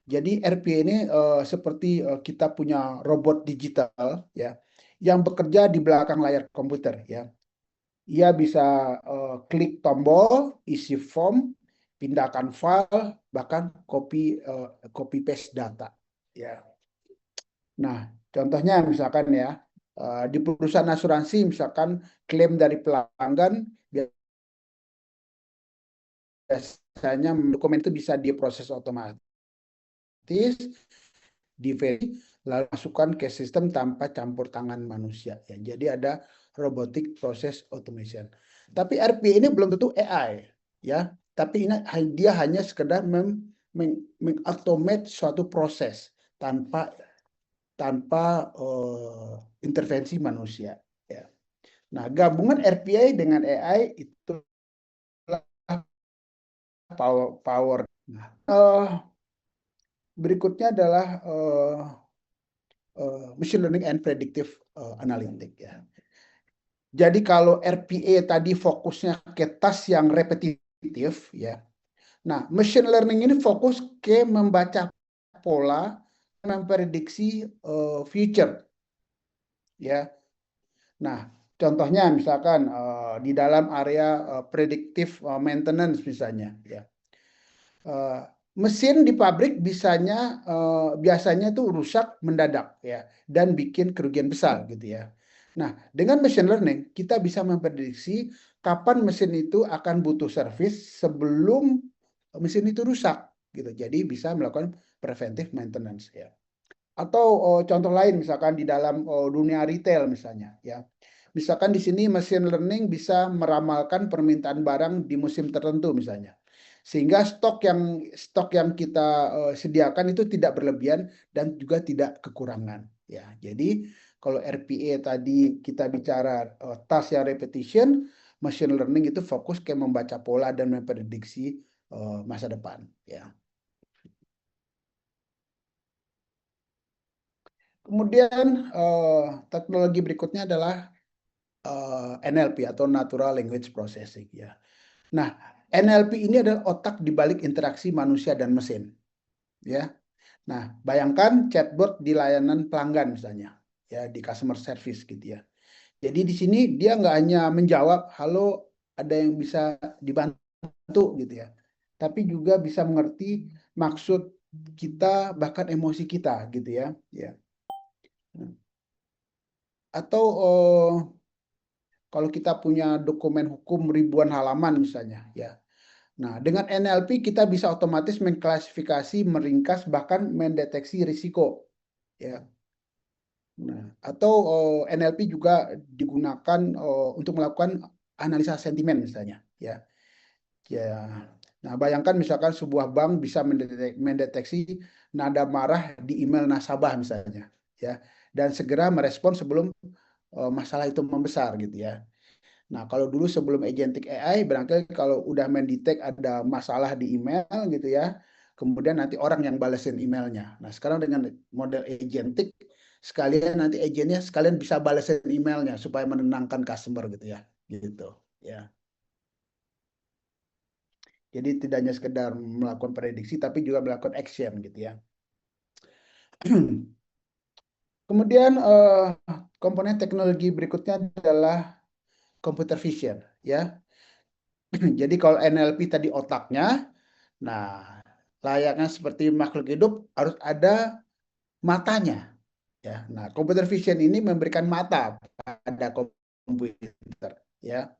Jadi RPA ini seperti kita punya robot digital, ya, yang bekerja di belakang layar komputer ya. Ia bisa klik tombol, isi form, pindahkan file, bahkan copy paste data ya. Nah, contohnya misalkan ya di perusahaan asuransi misalkan klaim dari pelanggan biasanya dokumen itu bisa diproses otomatis, di-verify, lalu masukkan ke sistem tanpa campur tangan manusia ya. Jadi ada robotic process automation. Tapi RPA ini belum tentu AI ya. Tapi ini dia hanya sekedar mengautomate suatu proses tanpa intervensi manusia ya. Nah, gabungan RPA dengan AI itu power. Nah, berikutnya adalah machine learning and predictive analytics ya. Jadi kalau RPA tadi fokusnya ke task yang repetitif ya. Nah, machine learning ini fokus ke membaca pola, memprediksi future ya. Nah, contohnya misalkan di dalam area predictive maintenance misalnya ya. Mesin di pabrik biasanya tuh rusak mendadak ya dan bikin kerugian besar gitu ya. Nah, dengan machine learning kita bisa memprediksi kapan mesin itu akan butuh servis sebelum mesin itu rusak gitu. Jadi bisa melakukan preventive maintenance ya. Atau contoh lain misalkan di dalam dunia retail misalnya ya. Misalkan di sini machine learning bisa meramalkan permintaan barang di musim tertentu misalnya. Sehingga stok yang kita sediakan itu tidak berlebihan dan juga tidak kekurangan ya. Jadi kalau RPA tadi kita bicara task yang repetition, machine learning itu fokus ke membaca pola dan memprediksi masa depan ya. Kemudian teknologi berikutnya adalah NLP atau Natural Language Processing ya. Nah, NLP ini adalah otak di balik interaksi manusia dan mesin ya. Nah, bayangkan chatbot di layanan pelanggan misalnya ya, di customer service gitu ya. Jadi di sini dia nggak hanya menjawab halo, ada yang bisa dibantu gitu ya, tapi juga bisa mengerti maksud kita bahkan emosi kita gitu ya. Atau kalau kita punya dokumen hukum ribuan halaman misalnya ya. Nah, dengan NLP kita bisa otomatis mengklasifikasi, meringkas, bahkan mendeteksi risiko ya. Nah, atau NLP juga digunakan untuk melakukan analisa sentimen misalnya ya. Ya. Nah, bayangkan misalkan sebuah bank bisa mendeteksi nada marah di email nasabah misalnya ya, dan segera merespon sebelum masalah itu membesar gitu ya. Nah, kalau dulu sebelum agentic AI, barangkali kalau udah mendetek ada masalah di email gitu ya, kemudian nanti orang yang balesin emailnya. Nah, sekarang dengan model agentic, sekalian nanti agentnya sekalian bisa balesin emailnya supaya menenangkan customer gitu ya. Gitu ya. Jadi tidak hanya sekedar melakukan prediksi, tapi juga melakukan action gitu ya. Kemudian komponen teknologi berikutnya adalah computer vision ya. Jadi kalau NLP tadi otaknya, nah layaknya seperti makhluk hidup harus ada matanya. Ya, nah computer vision ini memberikan mata pada komputer. Ya,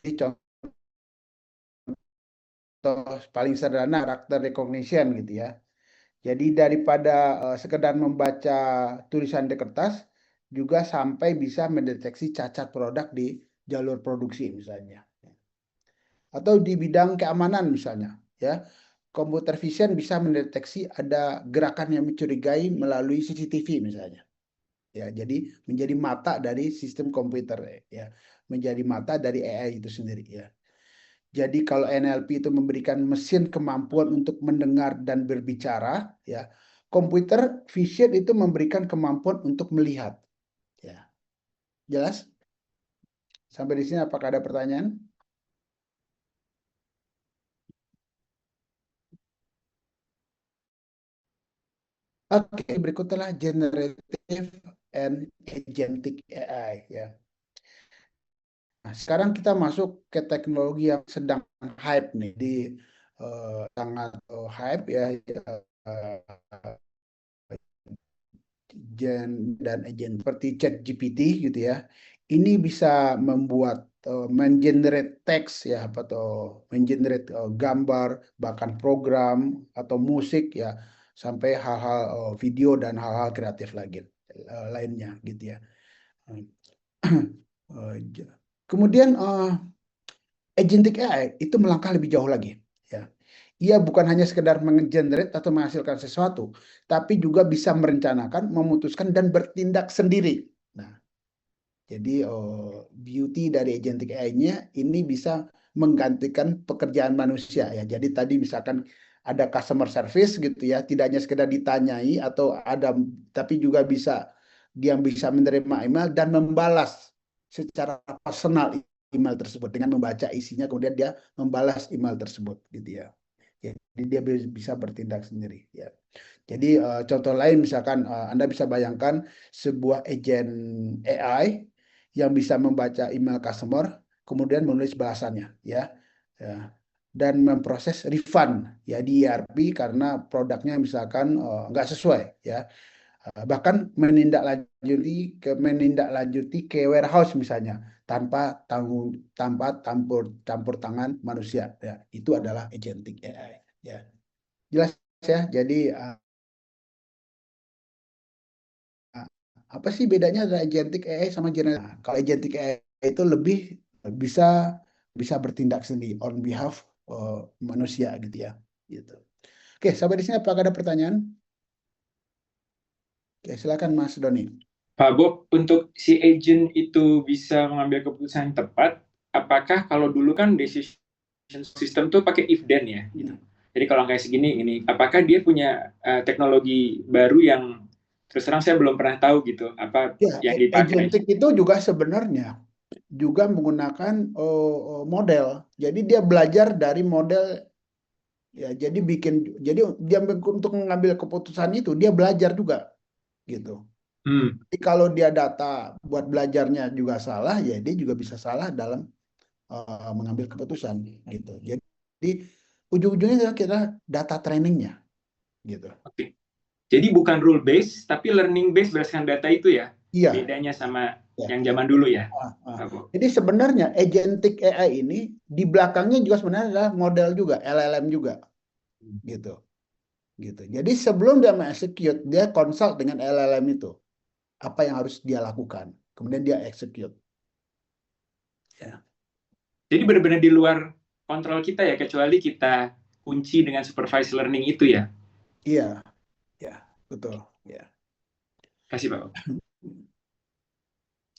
ini contoh paling sederhana karakter recognition gitu ya. Jadi daripada sekedar membaca tulisan di kertas, juga sampai bisa mendeteksi cacat produk di jalur produksi misalnya. Atau di bidang keamanan misalnya, ya. Computer vision bisa mendeteksi ada gerakan yang mencurigai melalui CCTV misalnya. Ya, jadi menjadi mata dari sistem komputer ya, menjadi mata dari AI itu sendiri ya. Jadi kalau NLP itu memberikan mesin kemampuan untuk mendengar dan berbicara ya, komputer vision itu memberikan kemampuan untuk melihat ya. Jelas? Sampai di sini apakah ada pertanyaan? Oke, berikutnya generative and agentic AI ya. Nah, sekarang kita masuk ke teknologi yang sedang hype nih di sangat hype ya, gen dan agent seperti ChatGPT gitu ya. Ini bisa membuat mengenerate teks ya atau mengenerate gambar, bahkan program atau musik ya, sampai hal-hal video dan hal-hal kreatif lagi lainnya gitu ya. Kemudian agentic AI itu melangkah lebih jauh lagi ya. Ia bukan hanya sekedar menggenerate atau menghasilkan sesuatu, tapi juga bisa merencanakan, memutuskan, dan bertindak sendiri. Nah, jadi beauty dari agentic AI-nya ini bisa menggantikan pekerjaan manusia ya. Jadi tadi misalkan ada customer service gitu ya, tidak hanya sekedar ditanyai atau ada, tapi juga dia bisa menerima email dan membalas secara personal email tersebut dengan membaca isinya, kemudian dia membalas email tersebut gitu ya. Jadi dia bisa bertindak sendiri ya. Jadi contoh lain misalkan Anda bisa bayangkan sebuah agent AI yang bisa membaca email customer kemudian menulis balasannya ya. Ya. Dan memproses refund ya di ERP karena produknya misalkan nggak sesuai ya. Bahkan menindaklanjuti ke warehouse misalnya tanpa campur tangan manusia ya. Itu adalah agentic AI ya. Jelas ya. Jadi apa sih bedanya antara agentic AI sama general? Nah, kalau agentic AI itu lebih bisa bisa bertindak sendiri on behalf manusia gitu ya. Gitu. Oke, sampai di sini apakah ada pertanyaan? Oke, silakan Mas Doni. Pak Bob, untuk si agent itu bisa mengambil keputusan yang tepat, apakah kalau dulu kan decision system tuh pakai if then ya, gitu. Jadi kalau kayak segini, ini apakah dia punya teknologi baru yang terus terang saya belum pernah tahu gitu, apa Ya, yang dipakai? agentic itu juga sebenarnya juga menggunakan model. Jadi dia belajar dari model ya. Jadi dia untuk mengambil keputusan itu dia belajar juga gitu. Jadi kalau dia data buat belajarnya juga salah, ya dia juga bisa salah dalam mengambil keputusan gitu. Jadi ujung-ujungnya kira data trainingnya gitu. Oke. Jadi bukan rule based, tapi learning based berdasarkan data itu ya? Iya. Bedanya sama Ya. yang zaman dulu ya? Jadi sebenarnya agentic AI ini di belakangnya juga sebenarnya adalah model juga, LLM juga, gitu. Jadi sebelum dia execute, dia consult dengan LLM itu apa yang harus dia lakukan, kemudian dia execute. Ya. Jadi benar-benar di luar kontrol kita ya, kecuali kita kunci dengan supervised learning itu ya? Iya, ya betul. Ya. Kasih Pak.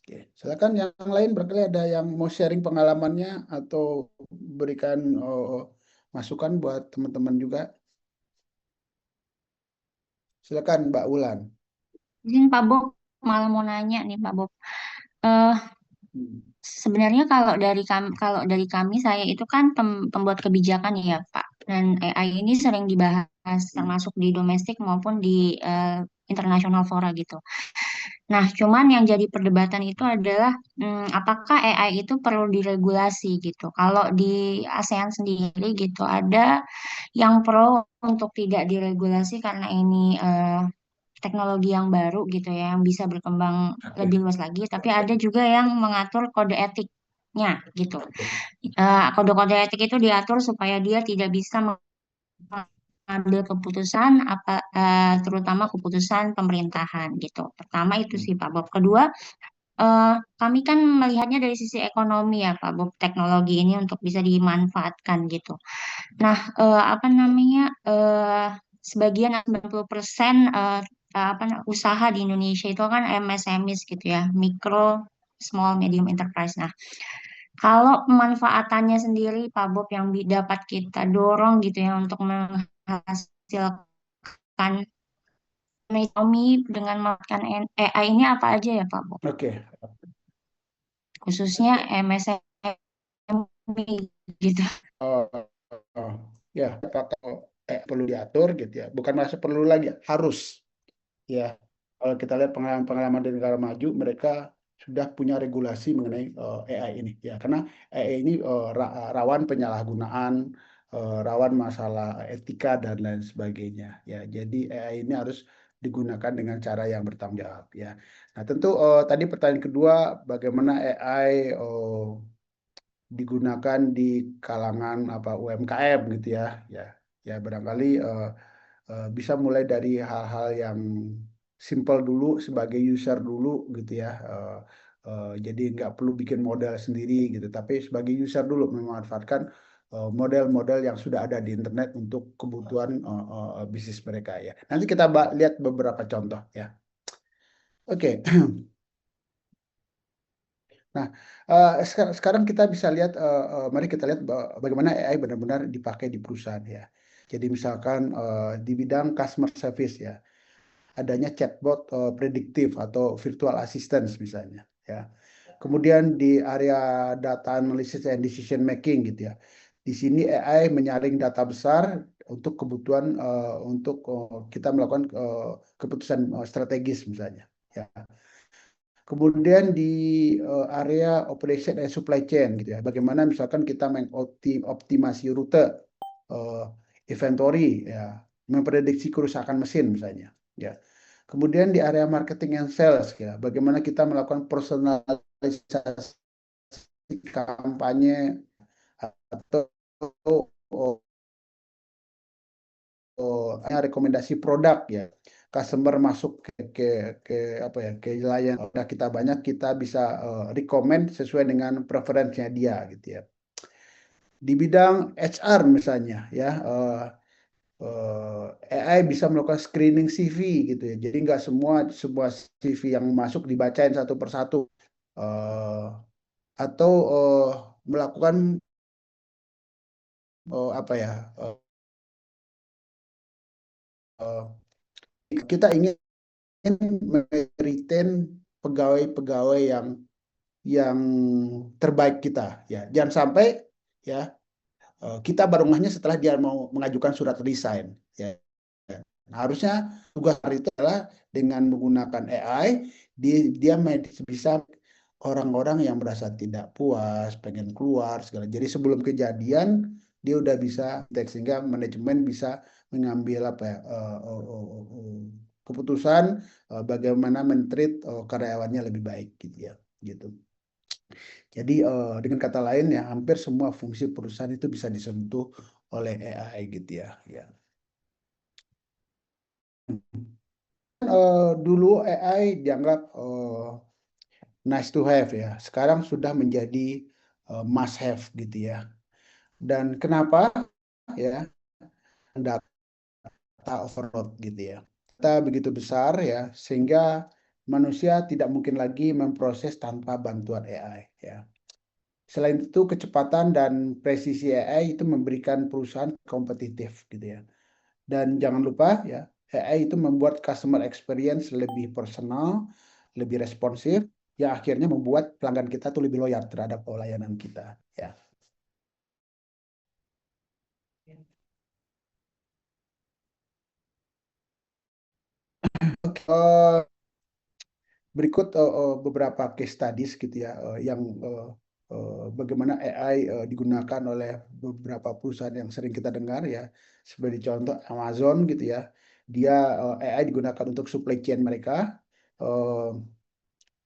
Oke, silakan yang lain barangkali ada yang mau sharing pengalamannya atau berikan masukan buat teman-teman juga. Silakan Mbak Wulan. Izin Pak Bob, malah mau nanya nih Pak Bob. Sebenarnya kalau dari kami saya itu kan pembuat kebijakan ya Pak. Dan AI ini sering dibahas termasuk di domestik maupun di internasional fora gitu. Nah, cuman yang jadi perdebatan itu adalah apakah AI itu perlu diregulasi gitu. Kalau di ASEAN sendiri gitu ada yang pro untuk tidak diregulasi karena ini teknologi yang baru gitu ya, yang bisa berkembang lebih luas lagi. Tapi ada juga yang mengatur kode etiknya gitu. Kode-kode etik itu diatur supaya dia tidak bisa mengambil keputusan terutama keputusan pemerintahan gitu. Pertama itu sih Pak Bob. Kedua, kami kan melihatnya dari sisi ekonomi ya Pak Bob, teknologi ini untuk bisa dimanfaatkan gitu. Nah, apa namanya, sebagian 90% usaha di Indonesia itu kan MSMEs gitu ya, micro, small, medium enterprise. Nah, kalau pemanfaatannya sendiri Pak Bob yang dapat kita dorong gitu ya untuk menghasilkan ekonomi dengan menggunakan AI ini apa aja ya Pak Bob? Oke. Khususnya MSME gitu. Ya, apakah perlu diatur gitu ya? Bukan masih perlu lagi, harus ya. Kalau kita lihat pengalaman di negara maju, mereka sudah punya regulasi mengenai AI ini, ya. Karena AI ini rawan penyalahgunaan, rawan masalah etika dan lain sebagainya, ya. Jadi AI ini harus digunakan dengan cara yang bertanggung jawab, ya. Nah, tentu tadi pertanyaan kedua, bagaimana AI digunakan di kalangan UMKM gitu ya, ya barangkali bisa mulai dari hal-hal yang simple dulu sebagai user dulu gitu ya. Jadi nggak perlu bikin model sendiri gitu, tapi sebagai user dulu memanfaatkan model-model yang sudah ada di internet untuk kebutuhan bisnis mereka ya. Nanti kita lihat beberapa contoh ya. Oke. Nah, sekarang kita bisa lihat, mari kita lihat bagaimana AI benar-benar dipakai di perusahaan ya. Jadi misalkan di bidang customer service ya, adanya chatbot prediktif atau virtual assistant misalnya ya. Kemudian di area data analysis and decision making gitu ya. Di sini AI menyaring data besar untuk kebutuhan untuk kita melakukan keputusan strategis misalnya ya. Kemudian di area operation and supply chain gitu ya. Bagaimana misalkan kita mengoptimasi rute, inventory ya, memprediksi kerusakan mesin misalnya ya. Kemudian di area marketing and sales ya, bagaimana kita melakukan personalisasi kampanye atau rekomendasi produk ya. Customer masuk ke apa ya, ke wilayah udah kita banyak, kita bisa recommend sesuai dengan preferensinya dia gitu ya. Di bidang HR misalnya ya, AI bisa melakukan screening CV gitu ya. Jadi nggak sebuah CV yang masuk dibacain satu persatu, atau melakukan apa ya, kita ingin retain pegawai-pegawai yang terbaik kita ya. Jangan sampai ya kita baru ngehnya setelah dia mau mengajukan surat resign ya. Nah, harusnya tugas itu adalah dengan menggunakan AI dia bisa orang-orang yang merasa tidak puas, pengen keluar segala. Jadi sebelum kejadian dia udah bisa sehingga manajemen bisa mengambil apa ya, keputusan bagaimana men-treat karyawannya lebih baik gitu ya, gitu. Jadi dengan kata lain ya, hampir semua fungsi perusahaan itu bisa disentuh oleh AI gitu ya. Dulu AI dianggap nice to have ya. Sekarang sudah menjadi must have gitu ya. Dan kenapa ya? Data overload gitu ya. Data begitu besar ya, sehingga manusia tidak mungkin lagi memproses tanpa bantuan AI ya. Selain itu, kecepatan dan presisi AI itu memberikan perusahaan kompetitif gitu ya. Dan jangan lupa ya, AI itu membuat customer experience lebih personal, lebih responsif, yang akhirnya membuat pelanggan kita tuh lebih loyal terhadap layanan kita ya. Oke, berikut beberapa case studies gitu ya, yang bagaimana AI digunakan oleh beberapa perusahaan yang sering kita dengar ya, sebagai contoh Amazon gitu ya, dia AI digunakan untuk supply chain mereka,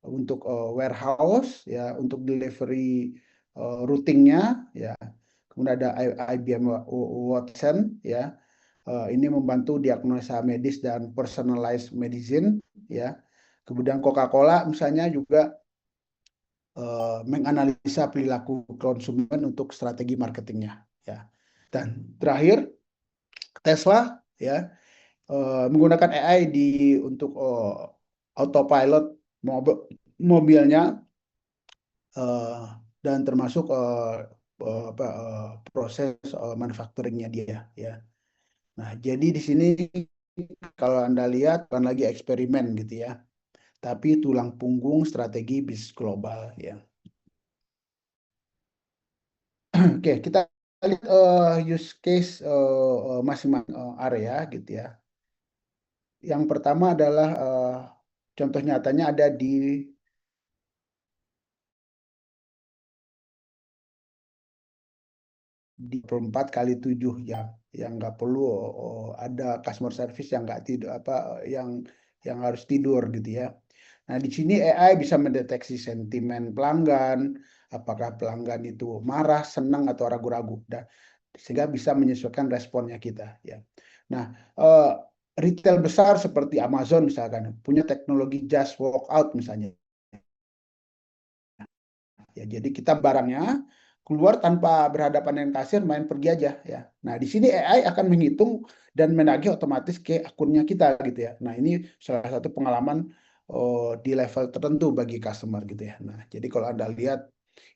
untuk warehouse ya, untuk delivery routingnya ya. Kemudian ada IBM Watson ya, ini membantu diagnosa medis dan personalized medicine ya. Kemudian Coca-Cola misalnya juga menganalisa perilaku konsumen untuk strategi marketingnya ya. Dan terakhir Tesla ya, menggunakan AI untuk autopilot mobilnya, dan termasuk proses manufacturingnya dia ya. Nah, jadi di sini kalau Anda lihat bukan lagi eksperimen gitu ya, tapi tulang punggung strategi bisnis global ya. Oke, kita lihat use case masing-masing area gitu ya. Yang pertama adalah Contoh nyatanya ada di 24x7 ya, yang nggak perlu ada customer service yang nggak tidur apa yang harus tidur gitu ya. Nah, di sini AI bisa mendeteksi sentimen pelanggan, apakah pelanggan itu marah, senang atau ragu-ragu, dan sehingga bisa menyesuaikan responnya kita ya. Nah, retail besar seperti Amazon misalkan punya teknologi just walk out misalnya. Ya, jadi kita barangnya keluar tanpa berhadapan dengan kasir, main pergi aja ya. Nah, di sini AI akan menghitung dan menagih otomatis ke akunnya kita gitu ya. Nah, ini salah satu pengalaman di level tertentu bagi customer gitu ya. Nah, jadi kalau Anda lihat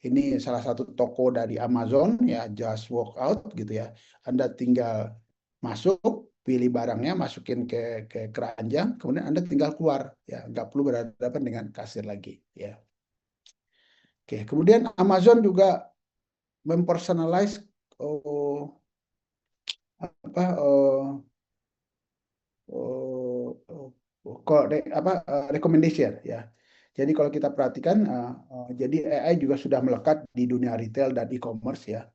ini salah satu toko dari Amazon ya, just walk out gitu ya. Anda tinggal masuk, pilih barangnya, masukin ke keranjang, kemudian Anda tinggal keluar ya, nggak perlu berhadapan dengan kasir lagi ya. Oke, kemudian Amazon juga mempersonalize oh, apa recommendation ya. Jadi kalau kita perhatikan, jadi AI juga sudah melekat di dunia retail dan e-commerce ya.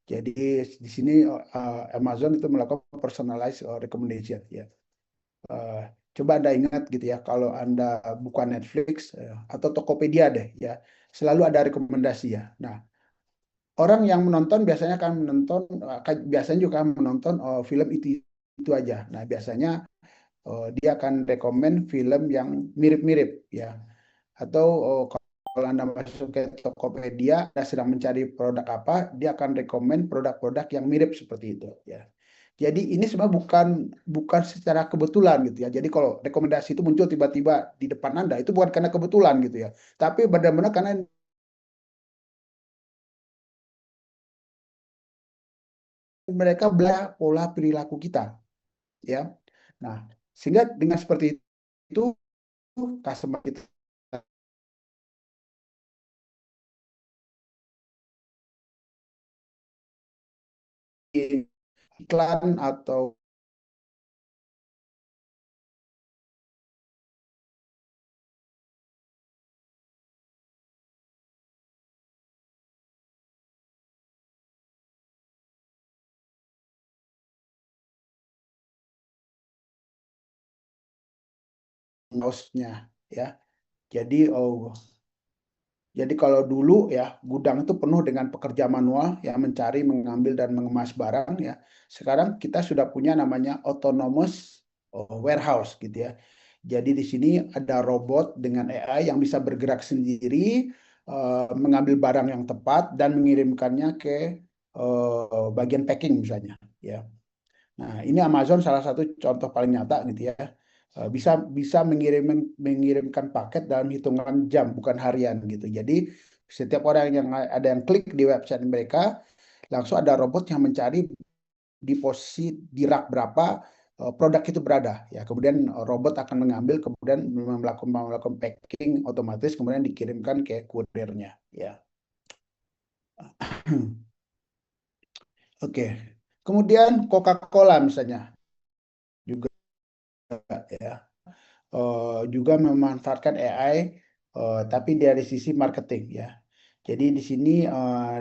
Jadi di sini Amazon itu melakukan personalized recommendation ya. Uh, Coba Anda ingat gitu ya, kalau Anda buka Netflix atau Tokopedia deh ya, selalu ada rekomendasi ya. Nah, orang yang menonton biasanya akan menonton, biasanya juga akan menonton film itu aja. Nah, biasanya dia akan rekomen film yang mirip-mirip ya. Atau kalau Anda masuk ke Tokopedia, Anda sedang mencari produk apa, dia akan rekomen produk-produk yang mirip seperti itu ya. Jadi ini sebenarnya bukan secara kebetulan gitu ya. Jadi kalau rekomendasi itu muncul tiba-tiba di depan Anda, itu bukan karena kebetulan gitu ya. Tapi benar-benar karena mereka belajar pola perilaku kita ya. Nah, sehingga dengan seperti itu customer kita iklan atau nya ya. Jadi kalau dulu ya gudang itu penuh dengan pekerja manual yang mencari, mengambil dan mengemas barang ya. Sekarang kita sudah punya namanya autonomous warehouse gitu ya. Jadi di sini ada robot dengan AI yang bisa bergerak sendiri, mengambil barang yang tepat dan mengirimkannya ke bagian packing misalnya ya. Nah, ini Amazon salah satu contoh paling nyata gitu ya. Bisa bisa mengirimkan paket dalam hitungan jam, bukan harian gitu. Jadi setiap orang yang ada yang klik di website mereka, langsung ada robot yang mencari di posisi di rak berapa produk itu berada. Ya, kemudian robot akan mengambil, kemudian melakukan packing otomatis, kemudian dikirimkan ke kurirnya. Ya. Oke. Kemudian Coca-Cola misalnya juga ya. Juga memanfaatkan AI, tapi dari sisi marketing ya. Jadi di sini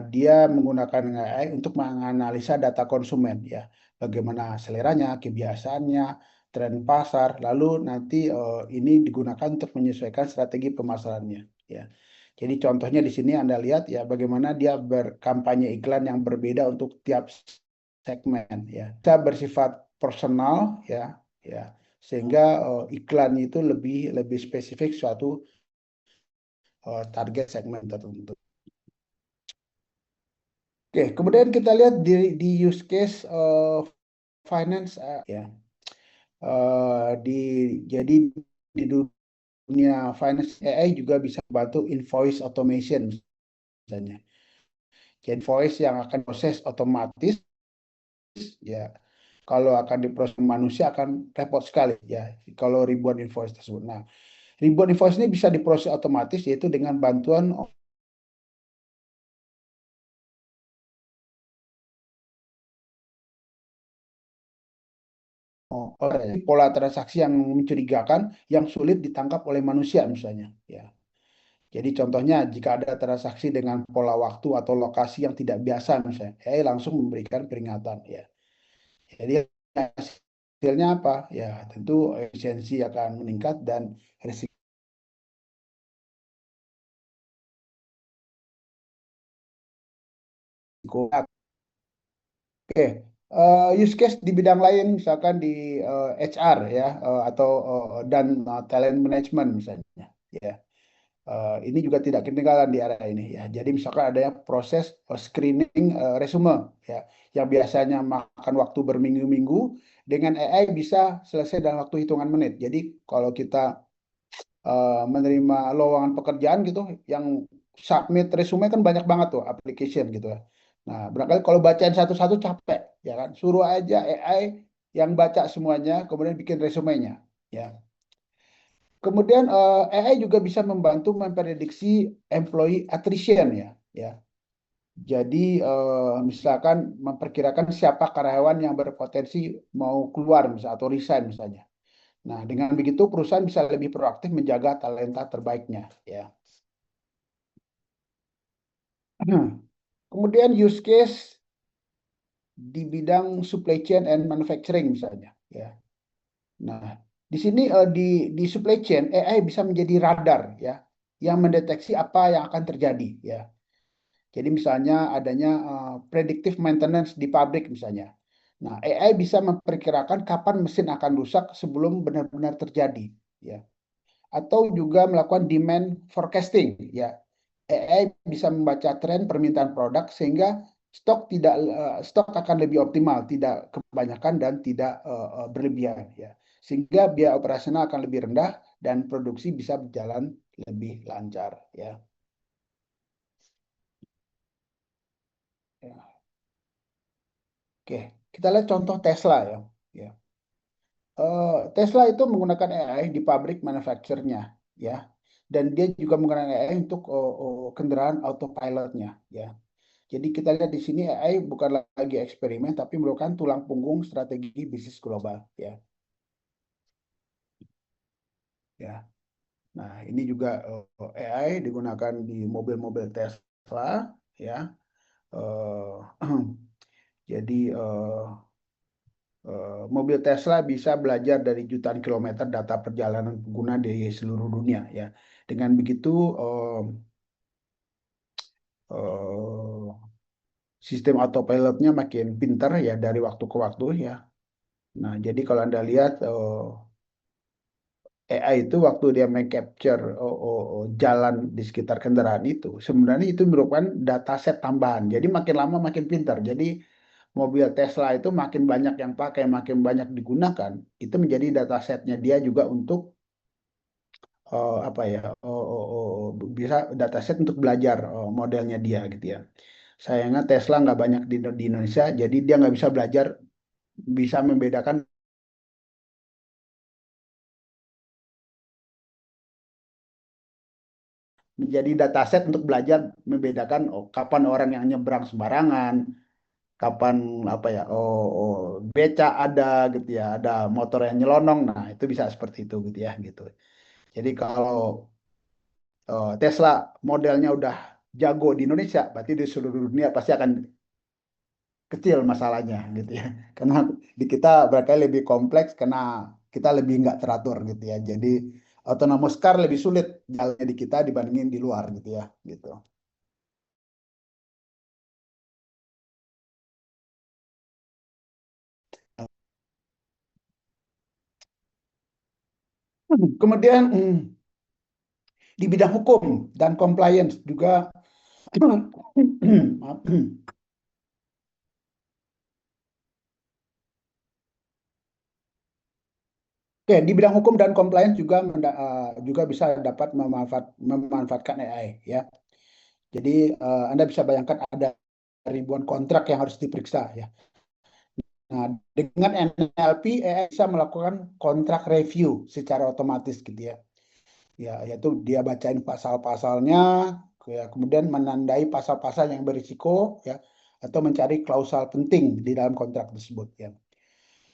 dia menggunakan AI untuk menganalisa data konsumen ya, bagaimana seleranya, kebiasaannya, tren pasar, lalu nanti ini digunakan untuk menyesuaikan strategi pemasarannya ya. Jadi contohnya di sini Anda lihat ya, bagaimana dia berkampanye iklan yang berbeda untuk tiap segmen ya. Bisa bersifat personal ya, ya sehingga iklan itu lebih lebih spesifik suatu target segmen tertentu. Oke, kemudian kita lihat di use case finance ya. Di jadi di dunia finance AI juga bisa bantu invoice automation misalnya. Jadi invoice yang akan proses otomatis ya. Kalau akan diproses manusia akan repot sekali ya kalau ribuan invoice tersebut. Nah, ribuan invoice ini bisa diproses otomatis yaitu dengan bantuan pola transaksi yang mencurigakan, yang sulit ditangkap oleh manusia misalnya. Ya. Jadi contohnya jika ada transaksi dengan pola waktu atau lokasi yang tidak biasa misalnya, AI langsung memberikan peringatan. Ya. Jadi hasilnya apa? Ya tentu efisiensi akan meningkat dan risiko. Oke, use case di bidang lain, misalkan di HR ya, atau dan talent management misalnya, ya. Ini juga tidak ketinggalan di area ini ya. Jadi misalkan ada proses screening resume ya, yang biasanya makan waktu berminggu-minggu, dengan AI bisa selesai dalam waktu hitungan menit. Jadi kalau kita menerima lowongan pekerjaan gitu, yang submit resume kan banyak banget tuh application gitu ya. Nah, barangkali kalau bacain satu-satu capek, ya kan? Suruh aja AI yang baca semuanya, kemudian bikin resumenya, ya. Kemudian AI juga bisa membantu memprediksi employee attrition, ya. Ya. Jadi misalkan memperkirakan siapa karyawan yang berpotensi mau keluar misalnya atau resign misalnya. Nah, dengan begitu perusahaan bisa lebih proaktif menjaga talenta terbaiknya, ya. Kemudian use case di bidang supply chain and manufacturing misalnya, ya. Nah, di sini di supply chain AI bisa menjadi radar ya, yang mendeteksi apa yang akan terjadi, ya. Jadi misalnya adanya predictive maintenance di pabrik misalnya. Nah, AI bisa memperkirakan kapan mesin akan rusak sebelum benar-benar terjadi, ya. Atau juga melakukan demand forecasting, ya. AI bisa membaca tren permintaan produk sehingga stok akan lebih optimal, tidak kebanyakan dan tidak berlebihan, ya. Sehingga biaya operasional akan lebih rendah dan produksi bisa berjalan lebih lancar, ya. Ya. Oke, kita lihat contoh Tesla ya. Ya. Tesla itu menggunakan AI di pabrik manufacturernya, ya. Dan dia juga menggunakan AI untuk kendaraan autopilotnya, ya. Jadi kita lihat di sini AI bukan lagi eksperimen, tapi merupakan tulang punggung strategi bisnis global, ya. Ya. Nah, ini juga AI digunakan di mobil-mobil Tesla, ya. Jadi mobil Tesla bisa belajar dari jutaan kilometer data perjalanan pengguna di seluruh dunia, ya. Dengan begitu sistem autopilotnya makin pintar ya dari waktu ke waktu, ya. Nah, jadi kalau Anda lihat AI itu waktu dia meng-capture jalan di sekitar kendaraan itu, sebenarnya itu merupakan dataset tambahan. Jadi makin lama makin pintar. Jadi mobil Tesla itu makin banyak yang pakai, makin banyak digunakan, itu menjadi datasetnya dia juga untuk apa ya, bisa dataset untuk belajar modelnya dia gitu ya. Sayangnya Tesla nggak banyak di Indonesia, jadi dia nggak bisa belajar, bisa membedakan menjadi dataset untuk belajar membedakan kapan orang yang nyebrang sembarangan, kapan apa ya, beca ada gitu ya, ada motor yang nyelonong, nah itu bisa seperti itu gitu ya gitu. Jadi kalau Tesla modelnya udah jago di Indonesia, berarti di seluruh dunia pasti akan kecil masalahnya gitu ya. Karena di kita berarti lebih kompleks karena kita lebih nggak teratur gitu ya. Jadi autonomous car lebih sulit jalannya di kita dibandingin di luar gitu ya gitu. Kemudian di bidang hukum dan compliance juga maaf. Oke, di bidang hukum dan compliance juga bisa dapat memanfaatkan AI ya. Jadi Anda bisa bayangkan ada ribuan kontrak yang harus diperiksa ya. Nah, dengan NLP AI bisa melakukan kontrak review secara otomatis gitu ya. Ya, yaitu dia bacain pasal-pasalnya, ya, kemudian menandai pasal-pasal yang berisiko ya, atau mencari klausal penting di dalam kontrak tersebut ya.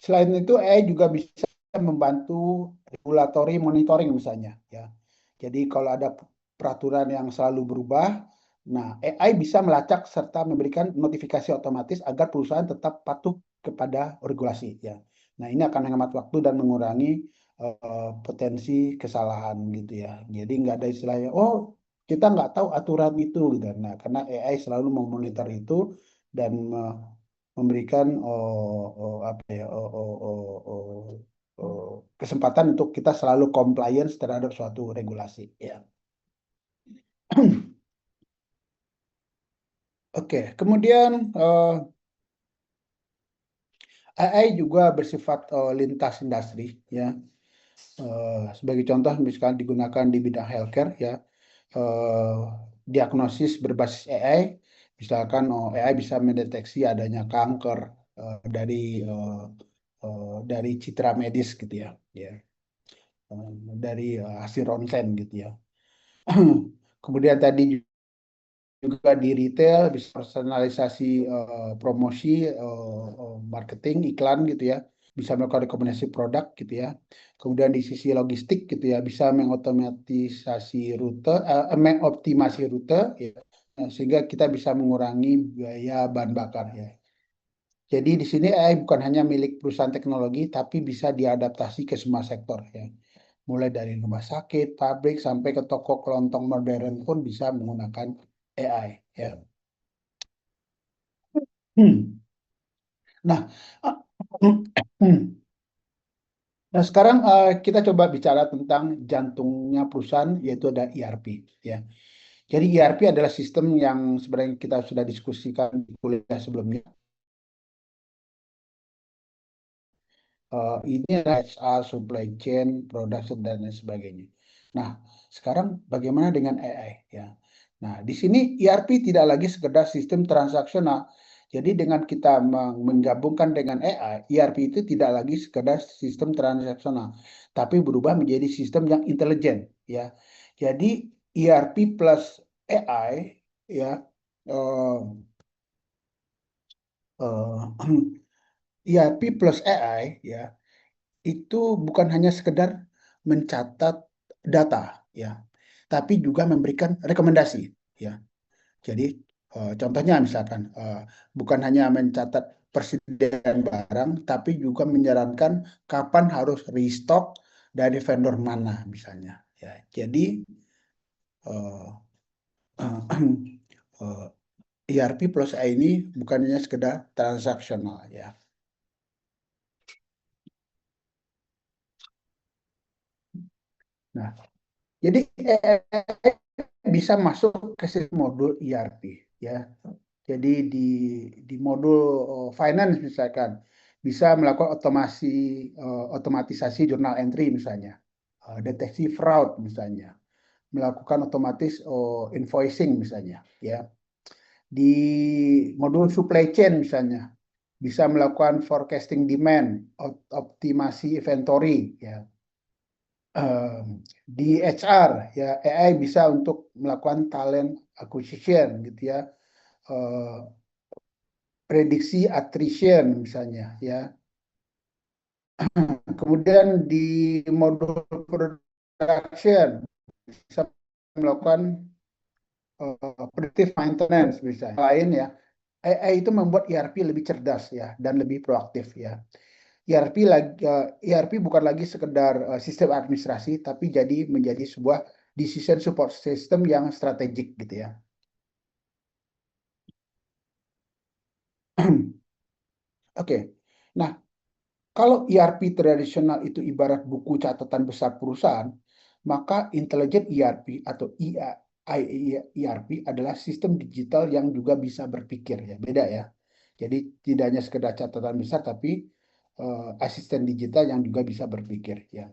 Selain itu, AI juga bisa membantu regulatory monitoring misalnya, ya. Jadi kalau ada peraturan yang selalu berubah, nah AI bisa melacak serta memberikan notifikasi otomatis agar perusahaan tetap patuh kepada regulasi, ya. Nah, ini akan menghemat waktu dan mengurangi potensi kesalahan gitu ya. Jadi nggak ada istilahnya, oh kita nggak tahu aturan itu gitu. Nah, karena AI selalu memonitor itu dan memberikan apa ya kesempatan untuk kita selalu compliance terhadap suatu regulasi ya. Oke, kemudian AI juga bersifat lintas industri ya. Sebagai contoh misalkan digunakan di bidang healthcare ya, diagnosis berbasis AI, misalkan AI bisa mendeteksi adanya kanker dari citra medis gitu ya, dari hasil ronsen gitu ya. Kemudian tadi juga di retail bisa personalisasi promosi, marketing, iklan gitu ya, bisa melakukan rekomendasi produk gitu ya. Kemudian di sisi logistik gitu ya, bisa mengoptimasi rute ya, sehingga kita bisa mengurangi biaya bahan bakar ya. Jadi di sini AI bukan hanya milik perusahaan teknologi, tapi bisa diadaptasi ke semua sektor ya. Mulai dari rumah sakit, pabrik, sampai ke toko kelontong modern pun bisa menggunakan AI ya. Nah, nah sekarang kita coba bicara tentang jantungnya perusahaan, yaitu ada ERP ya. Jadi ERP adalah sistem yang sebenarnya kita sudah diskusikan di kuliah sebelumnya. Ini adalah HR, supply chain, production dan lain sebagainya. Nah, sekarang bagaimana dengan AI ya? Nah, di sini ERP tidak lagi sekedar sistem transaksional. Jadi dengan kita menggabungkan dengan AI, ERP itu tidak lagi sekedar sistem transaksional, tapi berubah menjadi sistem yang intelijen ya. Jadi ERP plus AI ya, ERP plus AI ya, itu bukan hanya sekedar mencatat data ya, tapi juga memberikan rekomendasi ya. Jadi contohnya misalkan bukan hanya mencatat persediaan barang, tapi juga menyarankan kapan harus restock dari vendor mana misalnya ya. Jadi ERP plus AI ini bukan hanya sekedar transaksional ya. Nah, jadi bisa masuk ke sistem modul ERP ya. Jadi di modul finance misalkan bisa melakukan otomatisasi jurnal entry misalnya, deteksi fraud misalnya, melakukan otomatis invoicing misalnya ya. Di modul supply chain misalnya bisa melakukan forecasting demand, optimasi inventory ya. Di HR ya, AI bisa untuk melakukan talent acquisition gitu ya, prediksi attrition misalnya ya. Kemudian di modul production bisa melakukan predictive maintenance misalnya. Lain ya, AI itu membuat ERP lebih cerdas ya dan lebih proaktif ya. ERP bukan lagi sekedar sistem administrasi, tapi menjadi sebuah decision support system yang strategik gitu ya. Oke, nah kalau ERP tradisional itu ibarat buku catatan besar perusahaan, maka intelligent ERP atau ERP adalah sistem digital yang juga bisa berpikir ya, beda ya. Jadi tidak hanya sekedar catatan besar, tapi asisten digital yang juga bisa berpikir ya.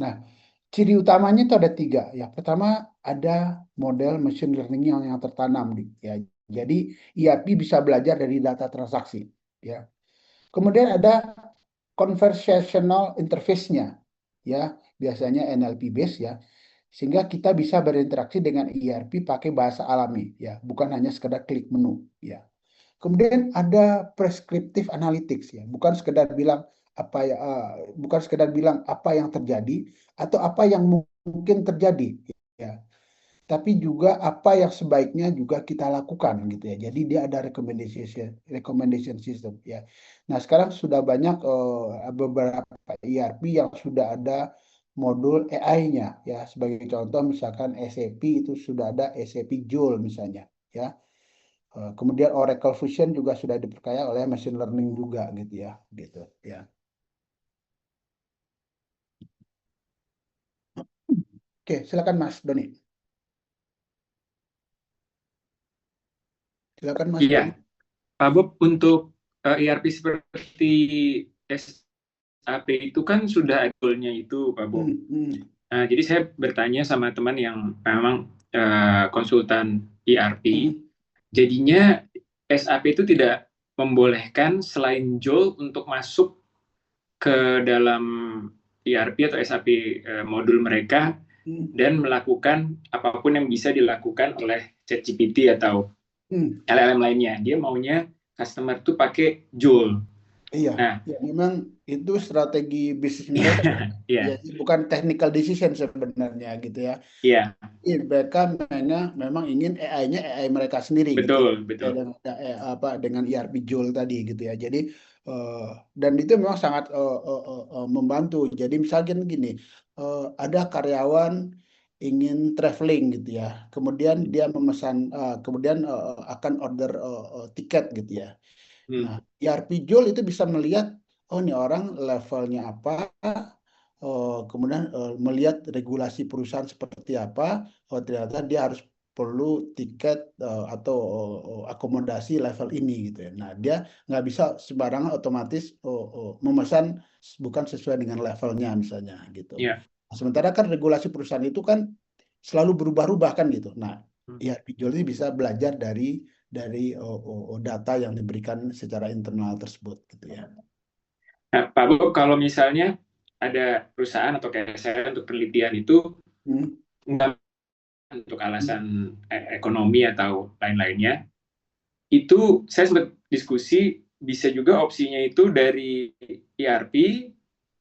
Nah, ciri utamanya itu ada 3 ya. Pertama, ada model machine learning yang tertanam ya. Jadi ERP bisa belajar dari data transaksi ya. Kemudian ada conversational interface-nya ya, biasanya NLP base ya. Sehingga kita bisa berinteraksi dengan ERP pakai bahasa alami ya, bukan hanya sekedar klik menu ya. Kemudian ada prescriptive analytics ya, bukan sekedar bilang apa ya, bukan sekedar bilang apa yang terjadi atau apa yang mungkin terjadi, ya, tapi juga apa yang sebaiknya juga kita lakukan gitu ya. Jadi dia ada recommendation system ya. Nah, sekarang sudah banyak beberapa ERP yang sudah ada modul AI-nya ya. Sebagai contoh misalkan SAP itu sudah ada SAP Joule misalnya ya. Kemudian Oracle Fusion juga sudah diperkaya oleh machine learning juga gitu ya, gitu ya. Oke, silakan Mas Doni. Silakan Mas Iya, Doni. Pak Bob, untuk ERP seperti SAP itu kan sudah ada toolnya itu, Pak Bob. Jadi saya bertanya sama teman yang memang konsultan ERP, jadinya SAP itu tidak membolehkan selain Joule untuk masuk ke dalam ERP atau SAP modul mereka dan melakukan apapun yang bisa dilakukan oleh ChatGPT atau LLM lainnya. Dia maunya customer tuh pakai Joule. Iya, Nah, ya, memang itu strategi bisnis mereka. Iya. Jadi bukan technical decision sebenarnya gitu ya. Iya, Mereka memang ingin AI-nya AI mereka sendiri gitu ya. betul. Dengan ERP Joule tadi gitu ya. Jadi dan itu memang sangat membantu. Jadi misalkan gini, ada karyawan ingin traveling gitu ya. Kemudian dia memesan, kemudian akan order tiket gitu ya. Nah, ERP Joule itu bisa melihat, oh ini orang levelnya apa, kemudian melihat regulasi perusahaan seperti apa, oh ternyata dia harus perlu tiket atau akomodasi level ini gitu ya. Nah, dia nggak bisa sembarangan otomatis memesan bukan sesuai dengan levelnya misalnya gitu. Iya. Sementara kan regulasi perusahaan itu kan selalu berubah-ubah kan gitu. Nah, ERP Joule ini bisa belajar dari data yang diberikan secara internal tersebut gitu ya. Nah, Pak Bob, kalau misalnya ada perusahaan atau kayak saya untuk penelitian itu nggak untuk alasan ekonomi atau lain-lainnya, itu saya sempat diskusi bisa juga opsinya itu dari ERP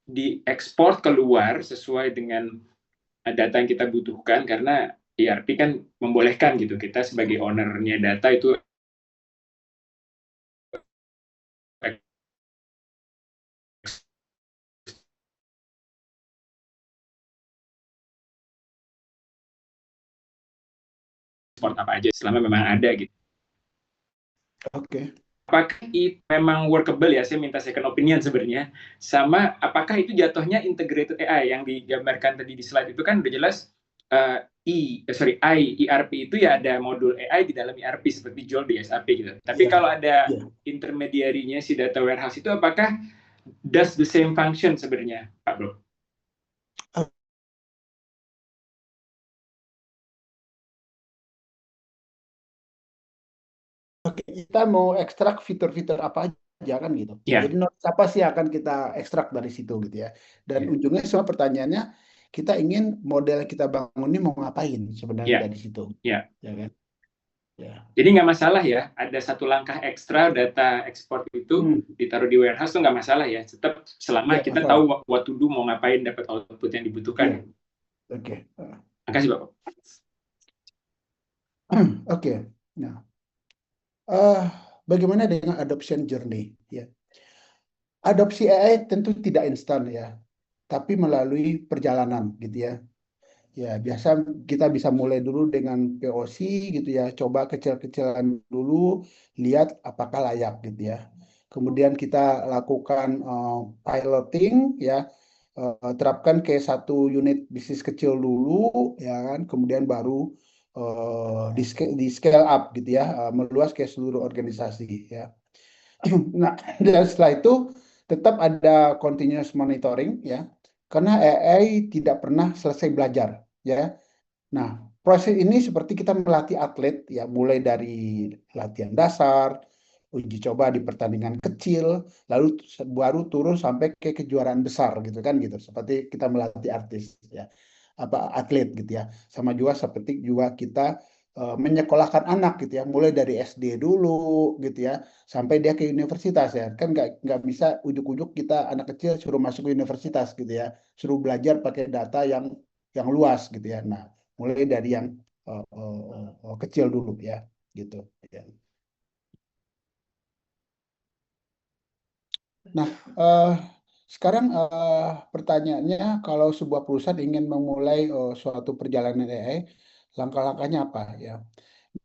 diekspor keluar sesuai dengan data yang kita butuhkan, karena ERP kan membolehkan gitu, kita sebagai ownernya data itu ekspor apa aja selama memang ada gitu. Oke. Apakah itu memang workable ya? Saya minta second opinion sebenarnya. Sama apakah itu jatuhnya integrated AI yang digambarkan tadi di slide itu kan udah jelas ERP itu ya ada modul AI di dalam ERP seperti Joule di SAP gitu. Tapi kalau ada intermediary-nya si data warehouse itu apakah does the same function sebenarnya, Pak Bro? Oke, kita mau ekstrak fitur-fitur apa aja kan gitu. Jadi apa sih akan kita ekstrak dari situ gitu ya. Dan ujungnya semua pertanyaannya, kita ingin model yang kita bangun ini mau ngapain sebenarnya dari situ. Ya kan? Ya. Jadi nggak masalah ya, ada satu langkah ekstra data ekspor itu ditaruh di warehouse tuh nggak masalah ya. Tetap selama kita tahu what to do, mau ngapain, dapat output yang dibutuhkan. Oke. Makasih Bapak. Oke. Nah, bagaimana dengan adoption journey? Ya, adopsi AI tentu tidak instan ya, tapi melalui perjalanan gitu ya. Ya, biasa kita bisa mulai dulu dengan POC gitu ya, coba kecil-kecilan dulu, lihat apakah layak gitu ya. Kemudian kita lakukan piloting ya, terapkan ke satu unit bisnis kecil dulu ya kan, kemudian baru di scale up gitu ya, meluas ke seluruh organisasi ya. Nah, dan setelah itu tetap ada continuous monitoring ya, karena AI tidak pernah selesai belajar ya. Nah, proses ini seperti kita melatih atlet ya, mulai dari latihan dasar, uji coba di pertandingan kecil, lalu baru turun sampai ke kejuaraan besar gitu kan gitu. Seperti kita melatih artis ya, atlet gitu ya. Sama juga seperti juga kita menyekolahkan anak gitu ya, mulai dari SD dulu gitu ya, sampai dia ke universitas ya. Kan nggak bisa ujuk-ujuk kita anak kecil suruh masuk ke universitas gitu ya, suruh belajar pakai data yang luas gitu ya. Nah, mulai dari yang kecil dulu ya, gitu. Ya. Nah, sekarang pertanyaannya, kalau sebuah perusahaan ingin memulai suatu perjalanan AI, langkah-langkahnya apa ya?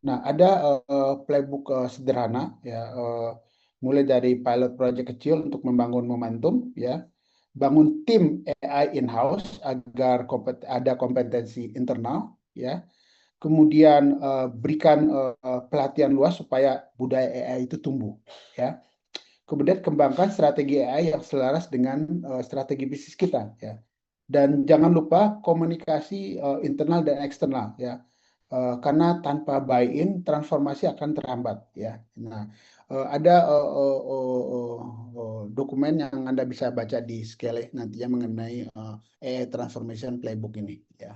Nah, ada playbook sederhana ya, mulai dari pilot project kecil untuk membangun momentum ya, bangun tim AI in-house agar ada kompetensi internal ya, kemudian berikan pelatihan luas supaya budaya AI itu tumbuh ya. Kemudian kembangkan strategi AI yang selaras dengan strategi bisnis kita ya. Dan jangan lupa komunikasi internal dan eksternal ya. Karena tanpa buy-in transformasi akan terhambat ya. Nah, ada dokumen yang Anda bisa baca di Scale nantinya mengenai AI Transformation Playbook ini ya.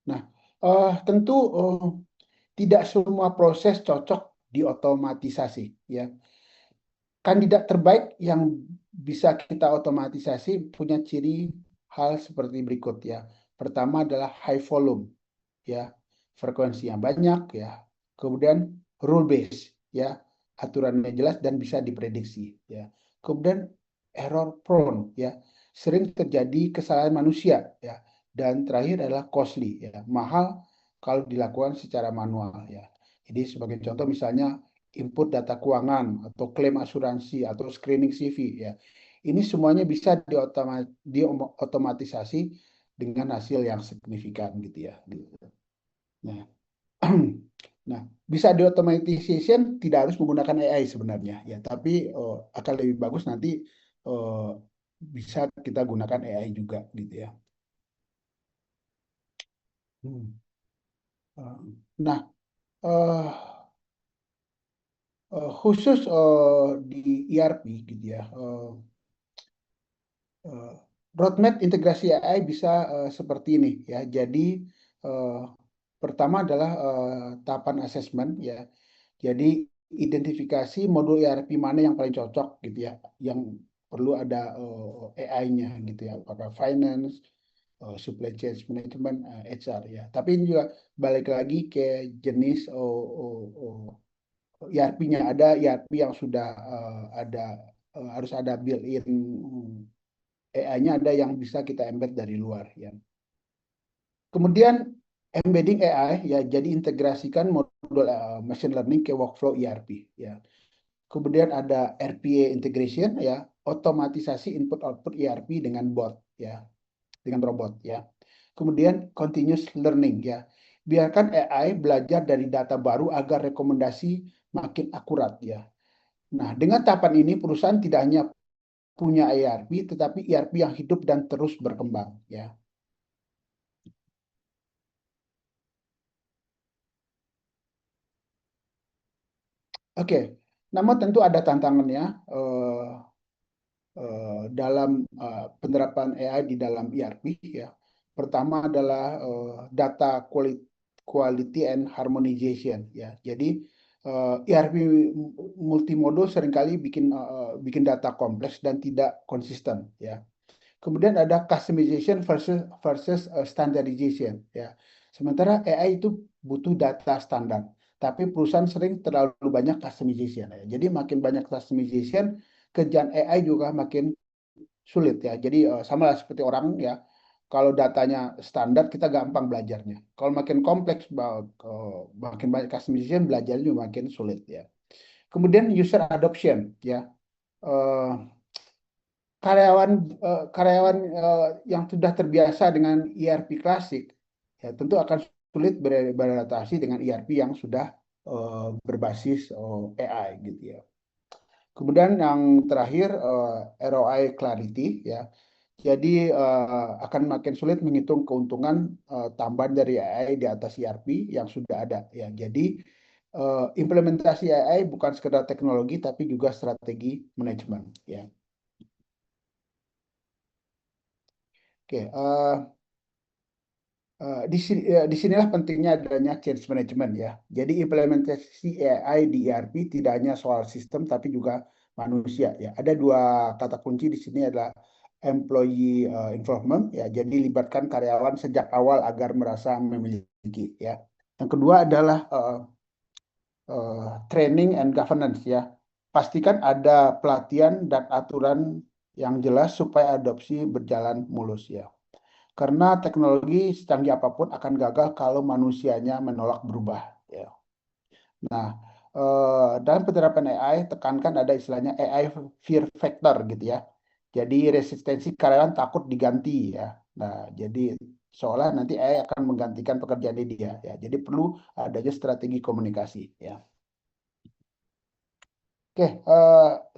Nah, tentu tidak semua proses cocok diotomatisasi ya. Kandidat terbaik yang bisa kita otomatisasi punya ciri hal seperti berikut ya. Pertama adalah high volume ya, frekuensi yang banyak ya. Kemudian rule based ya, aturannya jelas dan bisa diprediksi ya. Kemudian error prone ya, sering terjadi kesalahan manusia ya. Dan terakhir adalah costly ya, mahal kalau dilakukan secara manual ya. Jadi sebagai contoh misalnya input data keuangan atau klaim asuransi atau screening CV ya. Ini semuanya bisa diotomatisasi dengan hasil yang signifikan gitu ya. Gitu. Nah, nah, bisa diotomatisation tidak harus menggunakan AI sebenarnya ya, tapi akan lebih bagus nanti bisa kita gunakan AI juga gitu ya. Nah, khusus di ERP gitu ya, roadmap integrasi AI bisa seperti ini ya. Jadi pertama adalah tahapan assessment ya. Jadi identifikasi modul ERP mana yang paling cocok gitu ya, yang perlu ada AI-nya gitu ya, apakah finance, supply chain management, HR ya. Tapi ini juga balik lagi ke jenis ERP-nya. Ada ERP yang sudah ada harus ada built-in AI-nya, ada yang bisa kita embed dari luar ya. Kemudian embedding AI ya, jadi integrasikan modul machine learning ke workflow ERP ya. Kemudian ada RPA integration ya, otomatisasi input output ERP dengan bot ya, dengan robot ya. Kemudian continuous learning ya. Biarkan AI belajar dari data baru agar rekomendasi makin akurat ya. Nah, dengan tahapan ini perusahaan tidak hanya punya ERP tetapi ERP yang hidup dan terus berkembang ya. Oke, namun tentu ada tantangannya dalam penerapan AI di dalam ERP ya. Pertama adalah data quality and harmonization ya. Jadi ERP multimodul seringkali bikin data kompleks dan tidak konsisten ya. Kemudian ada customization versus standardization ya. Sementara AI itu butuh data standar, tapi perusahaan sering terlalu banyak customization ya. Jadi makin banyak customization, kerjaan AI juga makin sulit ya. Jadi sama lah seperti orang ya. Kalau datanya standar kita gampang belajarnya. Kalau makin kompleks, makin banyak customization, belajarnya juga makin sulit ya. Kemudian user adoption ya. Karyawan yang sudah terbiasa dengan ERP klasik ya tentu akan sulit beradaptasi dengan ERP yang sudah berbasis AI gitu ya. Kemudian yang terakhir ROI clarity ya. Jadi akan makin sulit menghitung keuntungan tambahan dari AI di atas ERP yang sudah ada ya. Jadi implementasi AI bukan sekedar teknologi tapi juga strategi manajemen ya. Oke, disinilah pentingnya adanya change management ya. Jadi implementasi AI di ERP tidak hanya soal sistem tapi juga manusia ya. Ada dua kata kunci di sini adalah employee involvement ya. Jadi libatkan karyawan sejak awal agar merasa memiliki ya. Yang kedua adalah training and governance ya. Pastikan ada pelatihan dan aturan yang jelas supaya adopsi berjalan mulus ya. Karena teknologi secanggih apapun akan gagal kalau manusianya menolak berubah. Ya. Nah, dalam penerapan AI, tekankan ada istilahnya AI fear factor gitu ya. Jadi resistensi karyawan takut diganti ya. Nah, jadi seolah nanti AI akan menggantikan pekerjaan dia ya. Jadi perlu adanya strategi komunikasi ya. Oke,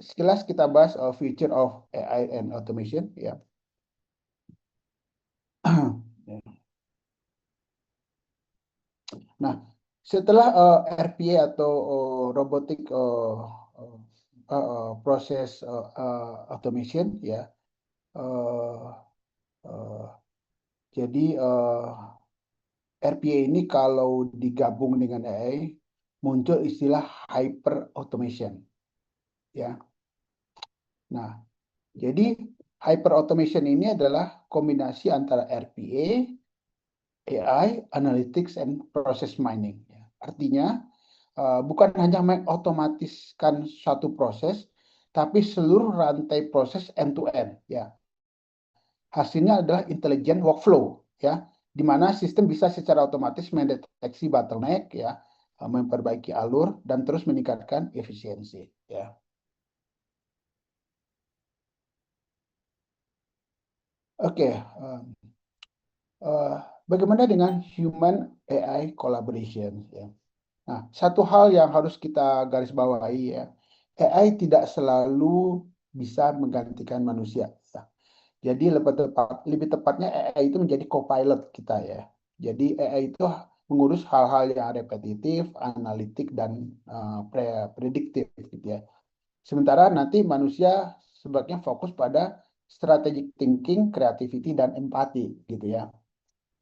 sekilas kita bahas future of AI and automation ya. Ya. Nah, setelah RPA atau robotic proses automation ya, uh, uh, jadi RPA ini kalau digabung dengan AI muncul istilah hyper automation ya. Nah, jadi hyper automation ini adalah kombinasi antara RPA, AI, analytics, and process mining. Ya. Artinya bukan hanya mengotomatiskan suatu proses, tapi seluruh rantai proses end to end. Ya, hasilnya adalah intelligent workflow. Ya, di mana sistem bisa secara otomatis mendeteksi bottleneck, ya, memperbaiki alur dan terus meningkatkan efisiensi. Ya. Oke, bagaimana dengan human AI collaboration? Ya. Nah, satu hal yang harus kita garis bawahi ya, AI tidak selalu bisa menggantikan manusia. Ya. Jadi lebih tepatnya AI itu menjadi co-pilot kita ya. Jadi AI itu mengurus hal-hal yang repetitif, analitik dan prediktif gitu ya. Sementara nanti manusia sebaiknya fokus pada strategic thinking, creativity dan empati gitu ya.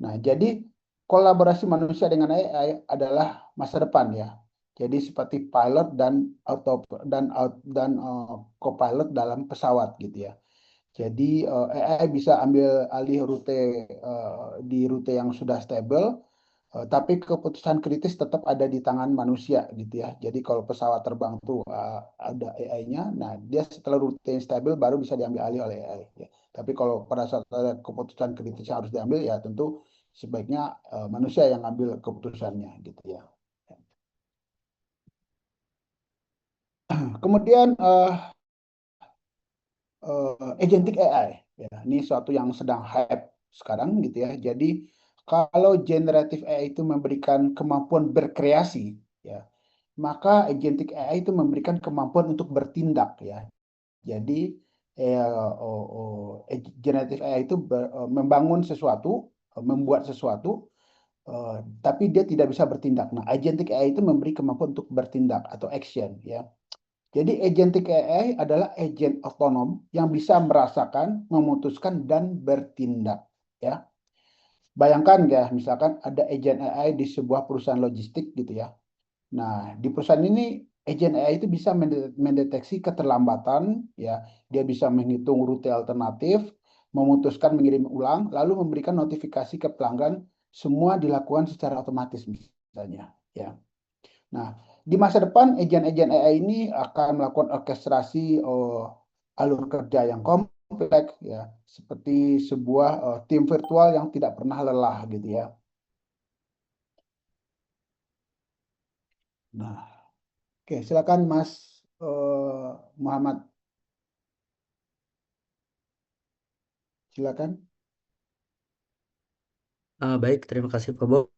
Nah, jadi kolaborasi manusia dengan AI adalah masa depan ya. Jadi seperti pilot dan co-pilot dalam pesawat gitu ya. Jadi AI bisa ambil alih rute di rute yang sudah stable, tapi keputusan kritis tetap ada di tangan manusia gitu ya. Jadi kalau pesawat terbang tuh ada AI-nya, nah dia setelah rute yang stabil baru bisa diambil alih oleh AI. Ya. Tapi kalau pada saat ada keputusan kritis yang harus diambil ya tentu sebaiknya manusia yang ambil keputusannya gitu ya. Kemudian agentic AI. Ya, ini suatu yang sedang hype sekarang gitu ya. Jadi kalau generatif AI itu memberikan kemampuan berkreasi, ya, maka agentic AI itu memberikan kemampuan untuk bertindak ya. Jadi generatif AI itu membangun sesuatu, membuat sesuatu, tapi dia tidak bisa bertindak. Nah, agentic AI itu memberi kemampuan untuk bertindak atau action ya. Jadi agentic AI adalah agen otonom yang bisa merasakan, memutuskan, dan bertindak. Ya, bayangkan ya, misalkan ada agen AI di sebuah perusahaan logistik gitu ya. Nah, di perusahaan ini agen AI itu bisa mendeteksi keterlambatan, ya, dia bisa menghitung rute alternatif, memutuskan mengirim ulang, lalu memberikan notifikasi ke pelanggan. Semua dilakukan secara otomatis misalnya. Ya. Nah, di masa depan agen-agen AI ini akan melakukan orkestrasi alur kerja yang kompleks ya, seperti sebuah tim virtual yang tidak pernah lelah gitu ya. Nah, oke, silakan Mas Muhammad, silakan. Baik, terima kasih Pak Bob.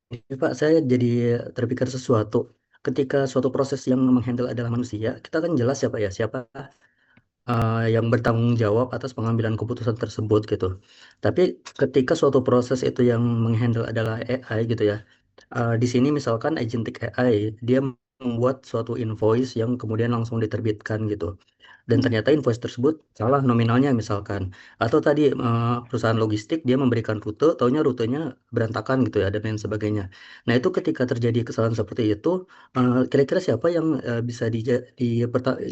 Ini Pak, saya jadi terpikir sesuatu. Ketika suatu proses yang menghandle adalah manusia, kita kan jelas ya Pak ya, siapa yang bertanggung jawab atas pengambilan keputusan tersebut gitu. Tapi ketika suatu proses itu yang menghandle adalah AI gitu ya, di sini misalkan agentic AI, dia membuat suatu invoice yang kemudian langsung diterbitkan gitu. dan ternyata invoice tersebut salah nominalnya misalkan. Atau tadi perusahaan logistik dia memberikan rute, taunya rutenya berantakan gitu ya dan lain sebagainya. Nah itu ketika terjadi kesalahan seperti itu, kira-kira siapa yang bisa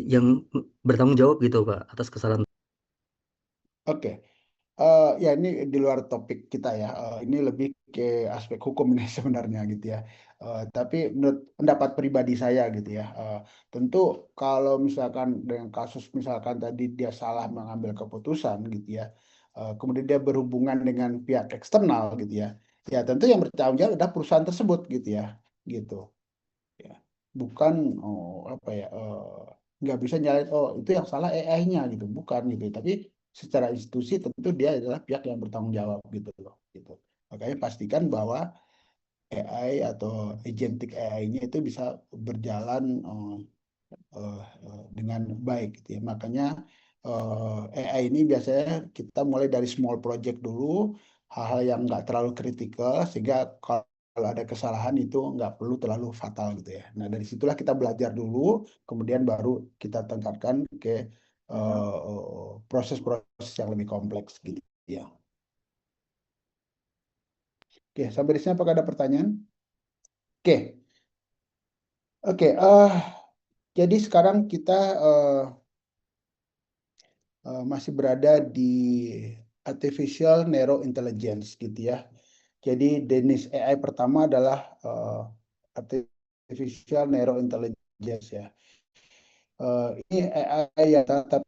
yang bertanggung jawab gitu Pak atas kesalahan? Oke. Ya ini di luar topik kita ya. Ini lebih ke aspek hukum ini sebenarnya gitu ya. Tapi menurut pendapat pribadi saya gitu ya. Tentu kalau misalkan dengan kasus misalkan tadi dia salah mengambil keputusan gitu ya. Kemudian dia berhubungan dengan pihak eksternal gitu ya. Ya tentu yang bertanggung jawab adalah perusahaan tersebut gitu ya. Gitu ya. Bukan apa ya, nggak bisa nyalain oh itu yang salah AI-nya gitu, bukan gitu. Tapi secara institusi tentu dia adalah pihak yang bertanggung jawab gitu loh gitu. Makanya pastikan bahwa AI atau agentic AI-nya itu bisa berjalan dengan baik gitu ya. Makanya AI ini biasanya kita mulai dari small project dulu, hal-hal yang nggak terlalu kritikal, sehingga kalau ada kesalahan itu nggak perlu terlalu fatal gitu ya. Nah dari situlah kita belajar dulu, kemudian baru kita tingkatkan ke proses-proses yang lebih kompleks gitu ya. Oke, sampai di sini apakah ada pertanyaan? Oke, oke. Jadi sekarang kita masih berada di artificial narrow intelligence gitu ya. Jadi jenis AI pertama adalah artificial narrow intelligence ya. Ini AI yang tetap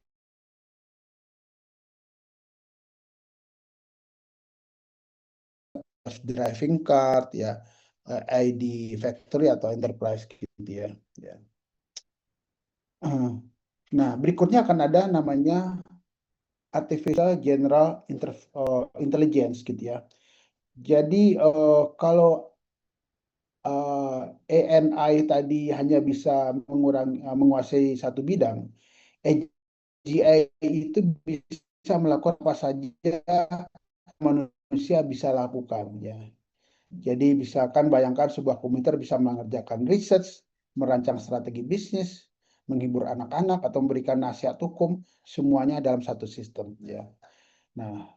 driving card ya, ID factory atau enterprise gitu ya. Ya. Nah, berikutnya akan ada namanya artificial general intelligence gitu ya. Jadi kalau ANI tadi hanya bisa menguasai satu bidang, AGI itu bisa melakukan apa saja manusia bisa lakukan ya. Jadi misalkan bayangkan sebuah komputer bisa mengerjakan research, merancang strategi bisnis, menghibur anak-anak atau memberikan nasihat hukum, semuanya dalam satu sistem ya. Nah,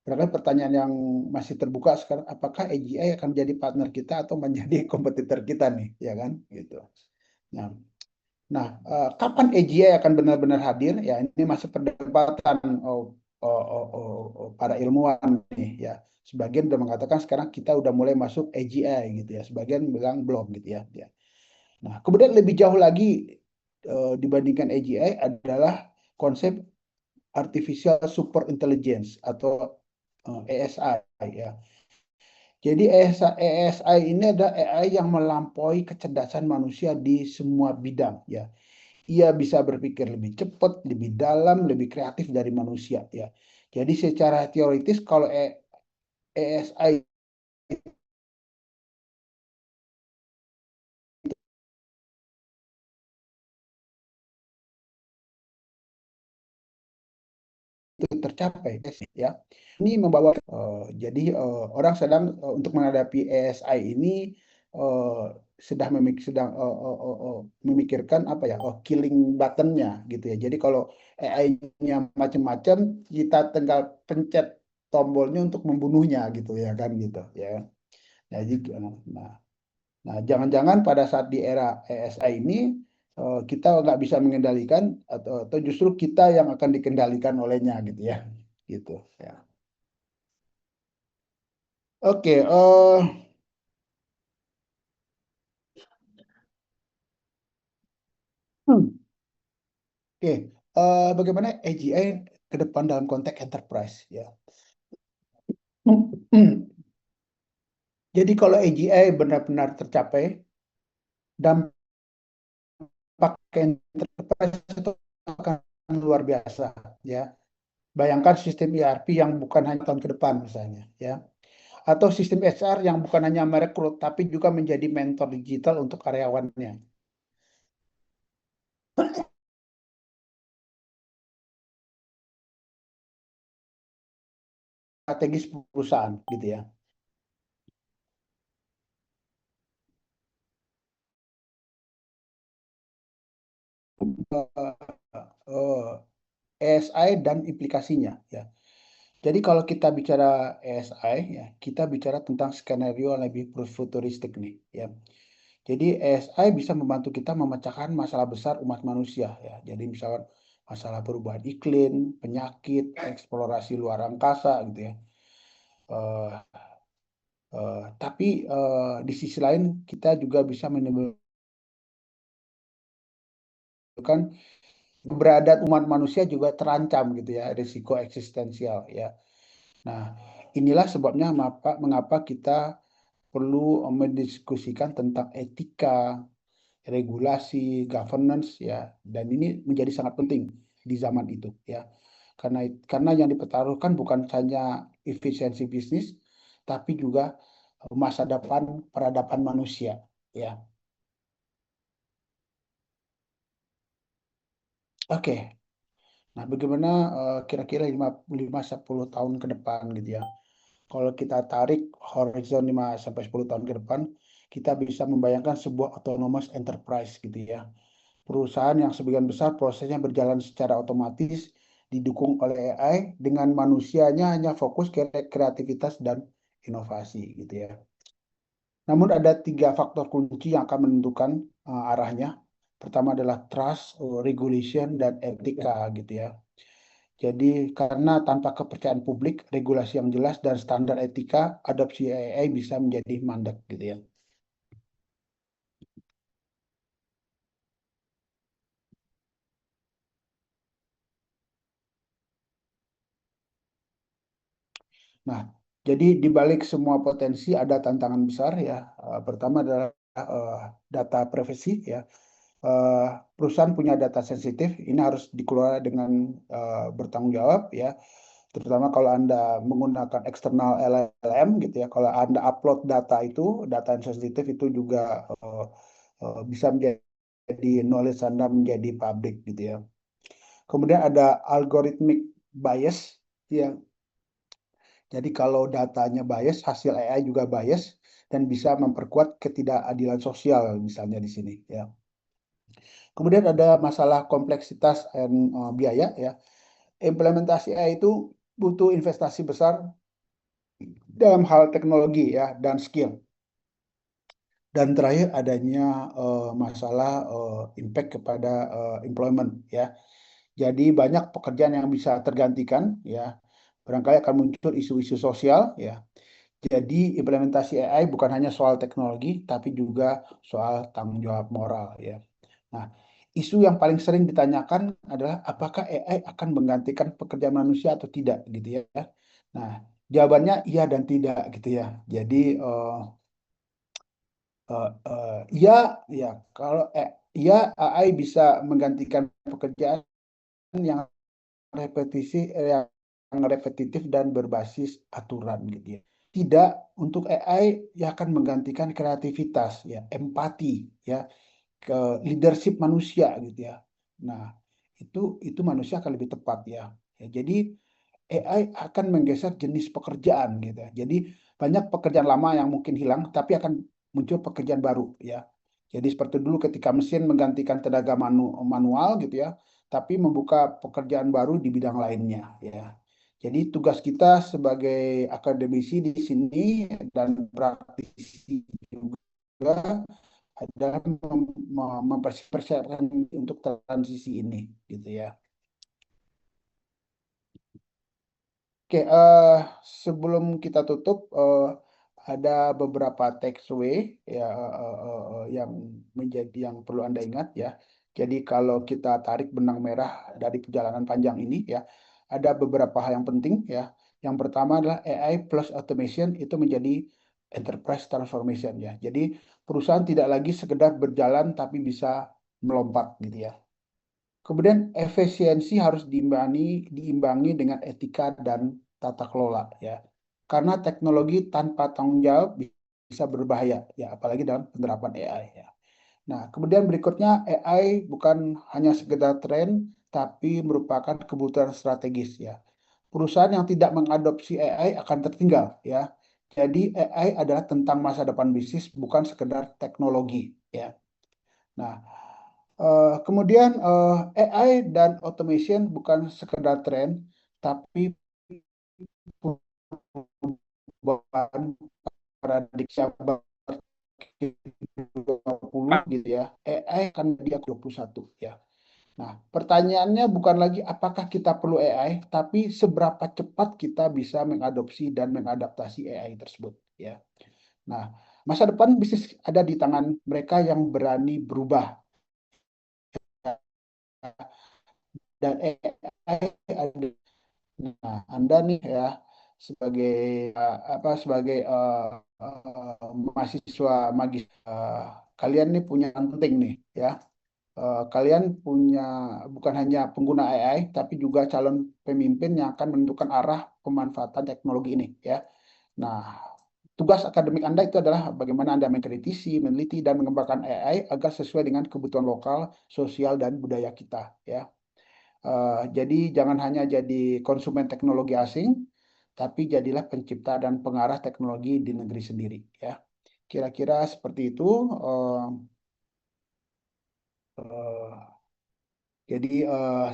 barangkali pertanyaan yang masih terbuka sekarang, apakah AGI akan menjadi partner kita atau menjadi kompetitor kita nih, ya kan? Gitu. Nah, kapan AGI akan benar-benar hadir? Ya, ini masih perdebatan para ilmuwan nih, ya. Sebagian sudah mengatakan sekarang kita udah mulai masuk AGI gitu ya, sebagian bilang belum gitu ya. Ya. Nah, kemudian lebih jauh lagi dibandingkan AGI adalah konsep artificial super intelligence atau ASI ya. Jadi ASI ini adalah AI yang melampaui kecerdasan manusia di semua bidang ya. Ia bisa berpikir lebih cepat, lebih dalam, lebih kreatif dari manusia ya. Jadi secara teoritis kalau ASI itu tercapai ya. Ini membawa jadi orang sedang untuk menghadapi ASI ini sedang memikirkan apa ya killing buttonnya gitu ya. Jadi kalau AI-nya macam-macam kita tinggal pencet tombolnya untuk membunuhnya gitu ya kan gitu ya. Jadi nah nah jangan-jangan pada saat di era ASI ini kita nggak bisa mengendalikan atau justru kita yang akan dikendalikan olehnya gitu ya gitu ya. Oke, oke, bagaimana AGI ke depan dalam konteks enterprise ya? Jadi kalau AGI benar-benar tercapai, dampak enterprise itu akan luar biasa ya. Bayangkan sistem ERP yang bukan hanya tahun ke depan misalnya ya, atau sistem HR yang bukan hanya merekrut tapi juga menjadi mentor digital untuk karyawannya. Strategis perusahaan gitu ya. ASI dan implikasinya ya. Jadi kalau kita bicara ASI ya, kita bicara tentang skenario yang lebih futuristik nih ya. Jadi ASI bisa membantu kita memecahkan masalah besar umat manusia ya. Jadi misalkan masalah perubahan iklim, penyakit, eksplorasi luar angkasa gitu ya. Tapi di sisi lain kita juga bisa menimbulkan keberadaan umat manusia juga terancam gitu ya, risiko eksistensial ya. Nah, inilah sebabnya mengapa kita perlu mendiskusikan tentang etika, regulasi, governance ya, dan ini menjadi sangat penting di zaman itu ya. Karena yang dipertaruhkan bukan hanya efisiensi bisnis, tapi juga masa depan peradaban manusia ya. Oke. Nah, bagaimana kira-kira 5-10 tahun ke depan gitu ya. Kalau kita tarik horizon 5-10 tahun ke depan, kita bisa membayangkan sebuah autonomous enterprise gitu ya. Perusahaan yang sebagian besar prosesnya berjalan secara otomatis, didukung oleh AI, dengan manusianya hanya fokus ke kreativitas dan inovasi gitu ya. Namun ada 3 faktor kunci yang akan menentukan arahnya. Pertama adalah trust, regulation, dan etika gitu ya. Jadi karena tanpa kepercayaan publik, regulasi yang jelas, dan standar etika, adopsi AI bisa menjadi mandek gitu ya. Nah, jadi di balik semua potensi ada tantangan besar ya. Pertama adalah data privasi ya. Perusahaan punya data sensitif, ini harus dikelola dengan bertanggung jawab ya. Terutama kalau Anda menggunakan eksternal LLM gitu ya. Kalau Anda upload data itu, data yang sensitif itu juga bisa menjadi knowledge Anda menjadi public gitu ya. Kemudian ada algorithmic bias yang jadi kalau datanya bias, hasil AI juga bias dan bisa memperkuat ketidakadilan sosial misalnya di sini ya. Kemudian ada masalah kompleksitas dan biaya ya. Implementasi AI itu butuh investasi besar dalam hal teknologi ya dan skill. Dan terakhir adanya masalah impact kepada employment ya. Jadi banyak pekerjaan yang bisa tergantikan ya. Barangkali akan muncul isu-isu sosial ya. Jadi implementasi AI bukan hanya soal teknologi, tapi juga soal tanggung jawab moral ya. Nah, isu yang paling sering ditanyakan adalah apakah AI akan menggantikan pekerjaan manusia atau tidak gitu ya. Nah, jawabannya iya dan tidak gitu ya. Jadi iya ya kalau iya AI bisa menggantikan pekerjaan yang repetitif dan berbasis aturan gitu ya. Tidak, untuk AI yang akan menggantikan kreativitas ya, empati ya, ke leadership manusia gitu ya. Nah, itu manusia akan lebih tepat ya. Ya, jadi AI akan menggeser jenis pekerjaan gitu ya. Jadi banyak pekerjaan lama yang mungkin hilang tapi akan muncul pekerjaan baru ya. Jadi seperti dulu ketika mesin menggantikan tenaga manual gitu ya, tapi membuka pekerjaan baru di bidang lainnya ya. Jadi tugas kita sebagai akademisi di sini dan praktisi juga adalah mempersiapkan untuk transisi ini gitu ya. Oke, sebelum kita tutup, ada beberapa takeaway ya yang perlu Anda ingat ya. Jadi kalau kita tarik benang merah dari perjalanan panjang ini ya, ada beberapa hal yang penting ya. Yang pertama adalah AI plus automation itu menjadi enterprise transformation ya. Jadi perusahaan tidak lagi sekedar berjalan tapi bisa melompat gitu ya. Kemudian efisiensi harus diimbangi dengan etika dan tata kelola ya. Karena teknologi tanpa tanggung jawab bisa berbahaya ya, apalagi dalam penerapan AI ya. Nah, kemudian berikutnya AI bukan hanya sekedar tren tapi merupakan kebutuhan strategis ya. Perusahaan yang tidak mengadopsi AI akan tertinggal ya. Jadi AI adalah tentang masa depan bisnis bukan sekedar teknologi ya. Nah, Kemudian AI dan automation bukan sekedar tren, tapi perubahan paradigma 20 gitu ya. AI akan dia 21 ya. Nah, pertanyaannya bukan lagi apakah kita perlu AI, tapi seberapa cepat kita bisa mengadopsi dan mengadaptasi AI tersebut ya. Nah, masa depan bisnis ada di tangan mereka yang berani berubah. Dan AI ada. Nah, Anda nih ya sebagai sebagai mahasiswa magis, kalian nih punya yang penting nih ya. Kalian punya bukan hanya pengguna AI tapi juga calon pemimpin yang akan menentukan arah pemanfaatan teknologi ini ya. Nah, tugas akademik Anda itu adalah bagaimana Anda mengkritisi, meneliti dan mengembangkan AI agar sesuai dengan kebutuhan lokal, sosial dan budaya kita ya. Jadi jangan hanya jadi konsumen teknologi asing, tapi jadilah pencipta dan pengarah teknologi di negeri sendiri ya. Kira-kira seperti itu. Jadi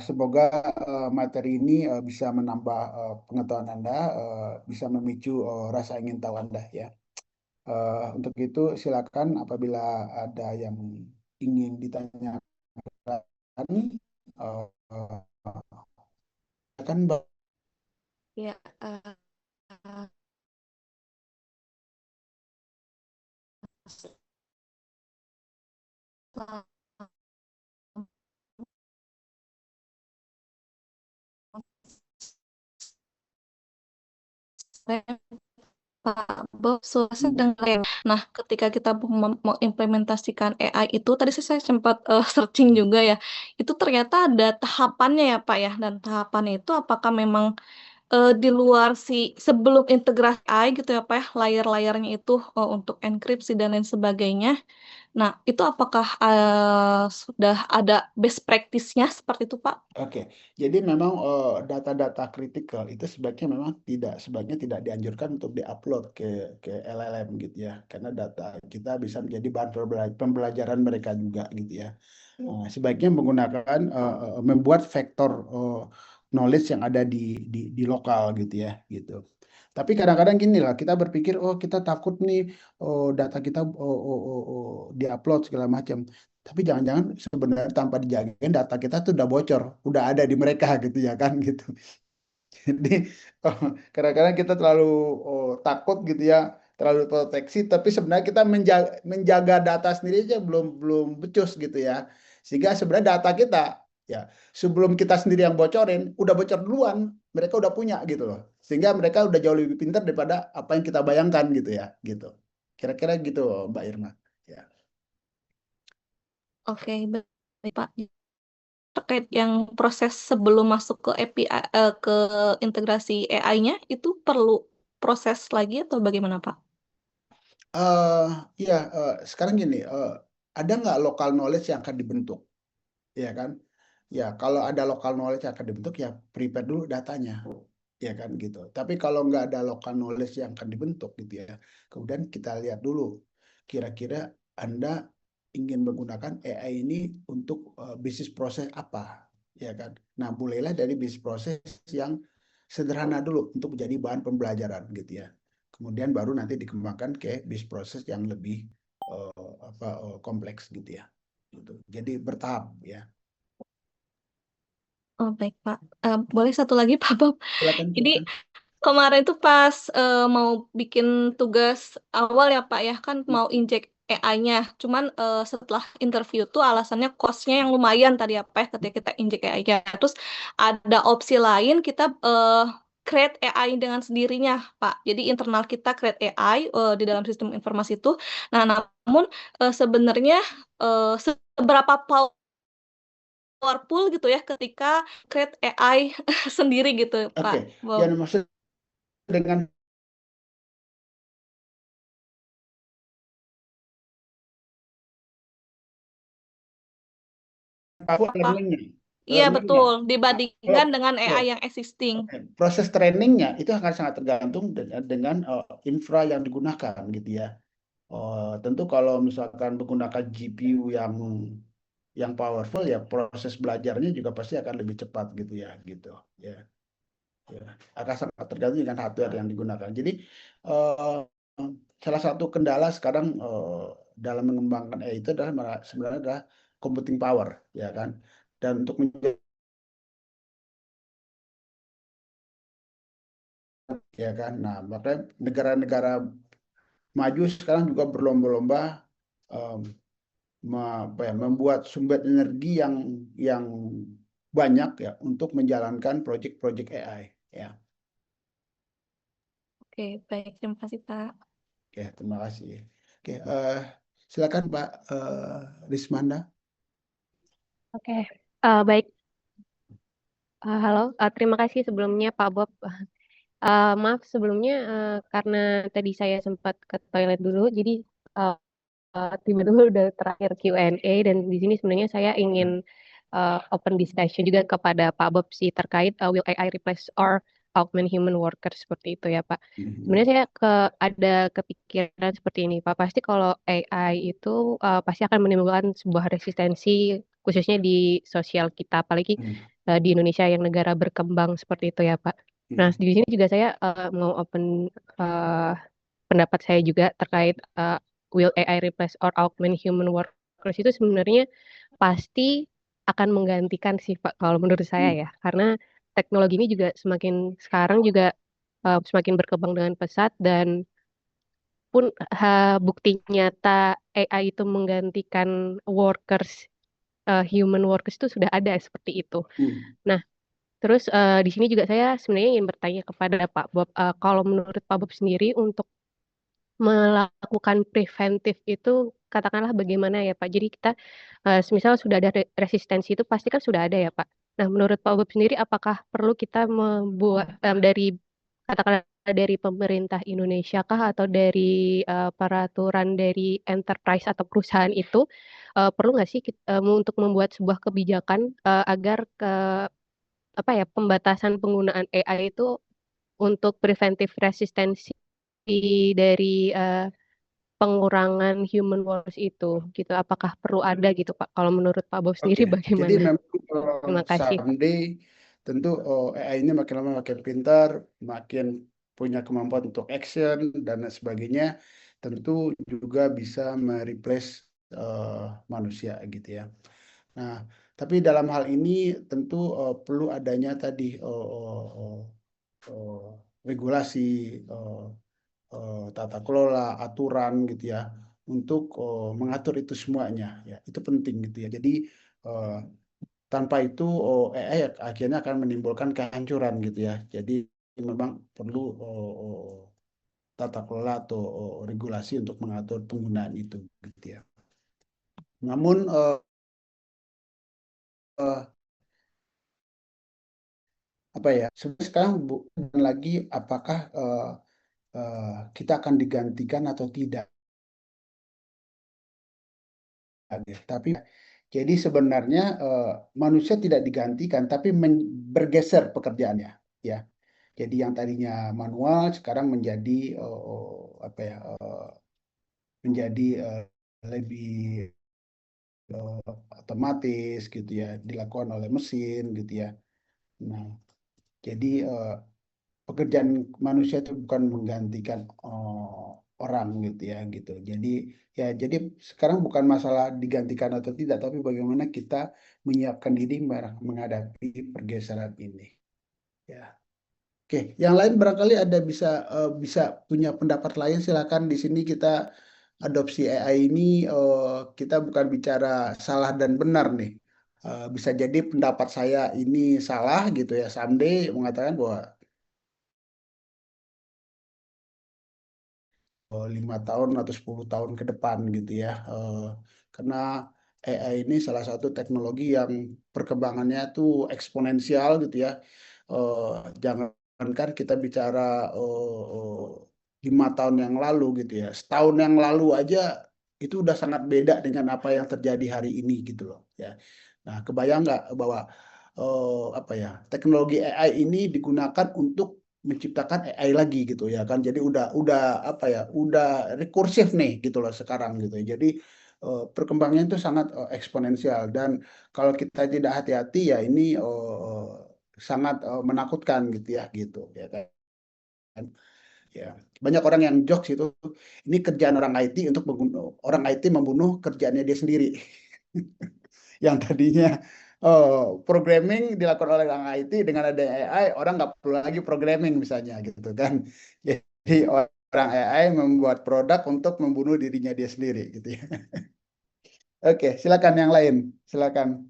semoga materi ini bisa menambah pengetahuan Anda, bisa memicu rasa ingin tahu Anda ya. Untuk itu silakan apabila ada yang ingin ditanyakan, uh, silakan Mbak. Ya, eh, Pak Bob, saya dengar ya. Nah, ketika kita mengimplementasikan AI itu, tadi saya sempat searching juga ya, itu ternyata ada tahapannya ya Pak ya, dan tahapannya itu apakah memang di luar sebelum integrasi AI gitu ya Pak ya, layer-layernya itu untuk enkripsi dan lain sebagainya. Nah, itu apakah sudah ada best practice-nya seperti itu Pak? Oke, jadi memang data-data kritikal itu sebaiknya tidak dianjurkan untuk diupload ke LLM gitu ya, karena data kita bisa menjadi bahan pembelajaran mereka juga gitu ya. Sebaiknya menggunakan membuat vektor knowledge yang ada di lokal gitu ya, gitu. Tapi kadang-kadang gini lah, kita berpikir, oh kita takut nih, data kita diupload segala macam. Tapi jangan-jangan sebenarnya tanpa dijagain data kita tuh udah bocor, udah ada di mereka gitu ya kan gitu. Jadi kadang-kadang kita terlalu takut gitu ya, terlalu proteksi, tapi sebenarnya kita menjaga data sendiri aja belum belum becus gitu ya. Sehingga sebenarnya data kita ya sebelum kita sendiri yang bocorin, udah bocor duluan, mereka udah punya gitu loh. Sehingga mereka udah jauh lebih pintar daripada apa yang kita bayangkan gitu ya, gitu. Kira-kira gitu Mbak Irma. Ya. Oke, baik Pak. Terkait yang proses sebelum masuk ke API, ke integrasi AI-nya, itu perlu proses lagi atau bagaimana Pak? Iya, sekarang gini, ada nggak local knowledge yang akan dibentuk, ya kan? Ya, kalau ada local knowledge yang akan dibentuk, ya prepare dulu datanya, ya kan gitu. Tapi kalau nggak ada local knowledge yang akan dibentuk gitu ya, kemudian kita lihat dulu, kira-kira Anda ingin menggunakan AI ini untuk bisnis proses apa, ya kan? Nah, mulailah dari bisnis proses yang sederhana dulu untuk menjadi bahan pembelajaran gitu ya. Kemudian baru nanti dikembangkan ke bisnis proses yang lebih kompleks gitu ya. Gitu. Jadi bertahap ya. Oh, baik Pak. Boleh satu lagi Pak Bob? Silakan, Ini silakan. kemarin tuh pas mau bikin tugas awal ya Pak ya, kan mau injek AI-nya. Cuman setelah interview tuh alasannya cost-nya yang lumayan tadi apa ya ketika kita injek AI-nya. Terus ada opsi lain kita create AI dengan sendirinya Pak. Jadi internal kita create AI di dalam sistem informasi itu. Nah, namun sebenarnya seberapa powerful gitu ya ketika create AI sendiri gitu Pak Oke, Bob. yang dimaksud dengan learning-nya. Iya Learning-nya. betul, dibandingkan dengan Loh, AI yang existing. proses trainingnya itu akan sangat tergantung dengan infra yang digunakan gitu ya. Tentu kalau misalkan menggunakan GPU yang yang powerful, ya proses belajarnya juga pasti akan lebih cepat gitu ya, gitu ya. Ya, akan sangat tergantung dengan hardware yang digunakan. Jadi eh, salah satu kendala sekarang dalam mengembangkan AI itu adalah sebenarnya adalah computing power, ya kan. Dan untuk ya kan. Nah, makanya negara-negara maju sekarang juga berlomba-lomba membuat sumber energi yang banyak ya untuk menjalankan proyek-proyek AI ya. Oke, baik. Terima kasih, Pak. Oke, terima kasih. Oke, silakan Pak Rismanda. Oke, baik. Halo, terima kasih sebelumnya Pak Bob. Maaf sebelumnya karena tadi saya sempat ke toilet dulu, jadi uh, tiba-tiba udah terakhir Q&A dan di sini sebenarnya saya ingin open discussion juga kepada Pak Bob sih terkait will AI replace or augment human worker seperti itu ya Pak. Sebenarnya saya ada kepikiran seperti ini Pak. Pasti kalau AI itu pasti akan menimbulkan sebuah resistensi khususnya di sosial kita, apalagi di Indonesia yang negara berkembang seperti itu ya Pak. Nah di sini juga saya mau open pendapat saya juga terkait will AI replace or augment human workers itu sebenarnya pasti akan menggantikan sih Pak kalau menurut saya ya. Karena teknologi ini juga sekarang juga semakin berkembang dengan pesat dan pun bukti nyata AI itu menggantikan human workers itu sudah ada seperti itu. Nah, terus di sini juga saya sebenarnya ingin bertanya kepada Pak Bob, kalau menurut Pak Bob sendiri untuk melakukan preventif itu katakanlah bagaimana ya Pak? Jadi kita semisal sudah ada resistensi itu pasti kan sudah ada ya Pak. Nah, menurut Pak Bob sendiri apakah perlu kita membuat katakanlah dari pemerintah Indonesia kah atau dari peraturan dari enterprise atau perusahaan itu perlu nggak sih untuk membuat sebuah kebijakan agar pembatasan penggunaan AI itu untuk preventif resistensi dari pengurangan human workers itu gitu. Apakah perlu ada gitu Pak? Kalau menurut Pak Bob sendiri Jadi bagaimana? memang Terima kasih. someday tentu AI ini makin lama makin pintar, makin punya kemampuan untuk action dan sebagainya, tentu juga bisa mereplace manusia gitu ya. Nah, tapi dalam hal ini tentu perlu adanya tadi regulasi, tata kelola, aturan gitu ya, untuk mengatur itu semuanya ya. Itu penting gitu ya. Jadi tanpa itu AI akhirnya akan menimbulkan kehancuran gitu ya. Jadi memang perlu tata kelola atau regulasi untuk mengatur penggunaan itu gitu ya. Namun apa ya, sekarang bukan lagi apakah kita akan digantikan atau tidak. Tapi jadi sebenarnya manusia tidak digantikan, tapi bergeser pekerjaannya, ya. Jadi yang tadinya manual sekarang menjadi menjadi lebih otomatis gitu ya, dilakukan oleh mesin gitu ya. Nah, jadi pekerjaan manusia itu bukan menggantikan orang gitu ya gitu. Jadi sekarang bukan masalah digantikan atau tidak, tapi bagaimana kita menyiapkan diri menghadapi pergeseran ini. Ya. Oke, yang lain barangkali ada bisa punya pendapat lain, silakan. Di sini kita adopsi AI ini kita bukan bicara salah dan benar nih. Bisa jadi pendapat saya ini salah gitu ya, someday mengatakan bahwa 5 tahun atau 10 tahun ke depan gitu ya. Karena AI ini salah satu teknologi yang perkembangannya tuh eksponensial gitu ya. Jangankan kita bicara 5 tahun yang lalu gitu ya. Setahun yang lalu aja itu udah sangat beda dengan apa yang terjadi hari ini gitu loh ya. Nah, kebayang nggak bahwa teknologi AI ini digunakan untuk menciptakan AI lagi gitu ya kan. Jadi udah rekursif nih gitu loh sekarang gitu. Jadi perkembangannya itu sangat eksponensial, dan kalau kita tidak hati-hati ya ini sangat menakutkan gitu ya kan. Ya, banyak orang yang jokes itu, ini kerjaan orang IT untuk membunuh, orang IT membunuh kerjaannya dia sendiri. Yang tadinya programming dilakukan oleh orang IT, dengan ada AI orang nggak perlu lagi programming misalnya gitu kan. Jadi orang AI membuat produk untuk membunuh dirinya dia sendiri gitu ya. Oke, silakan yang lain, silakan.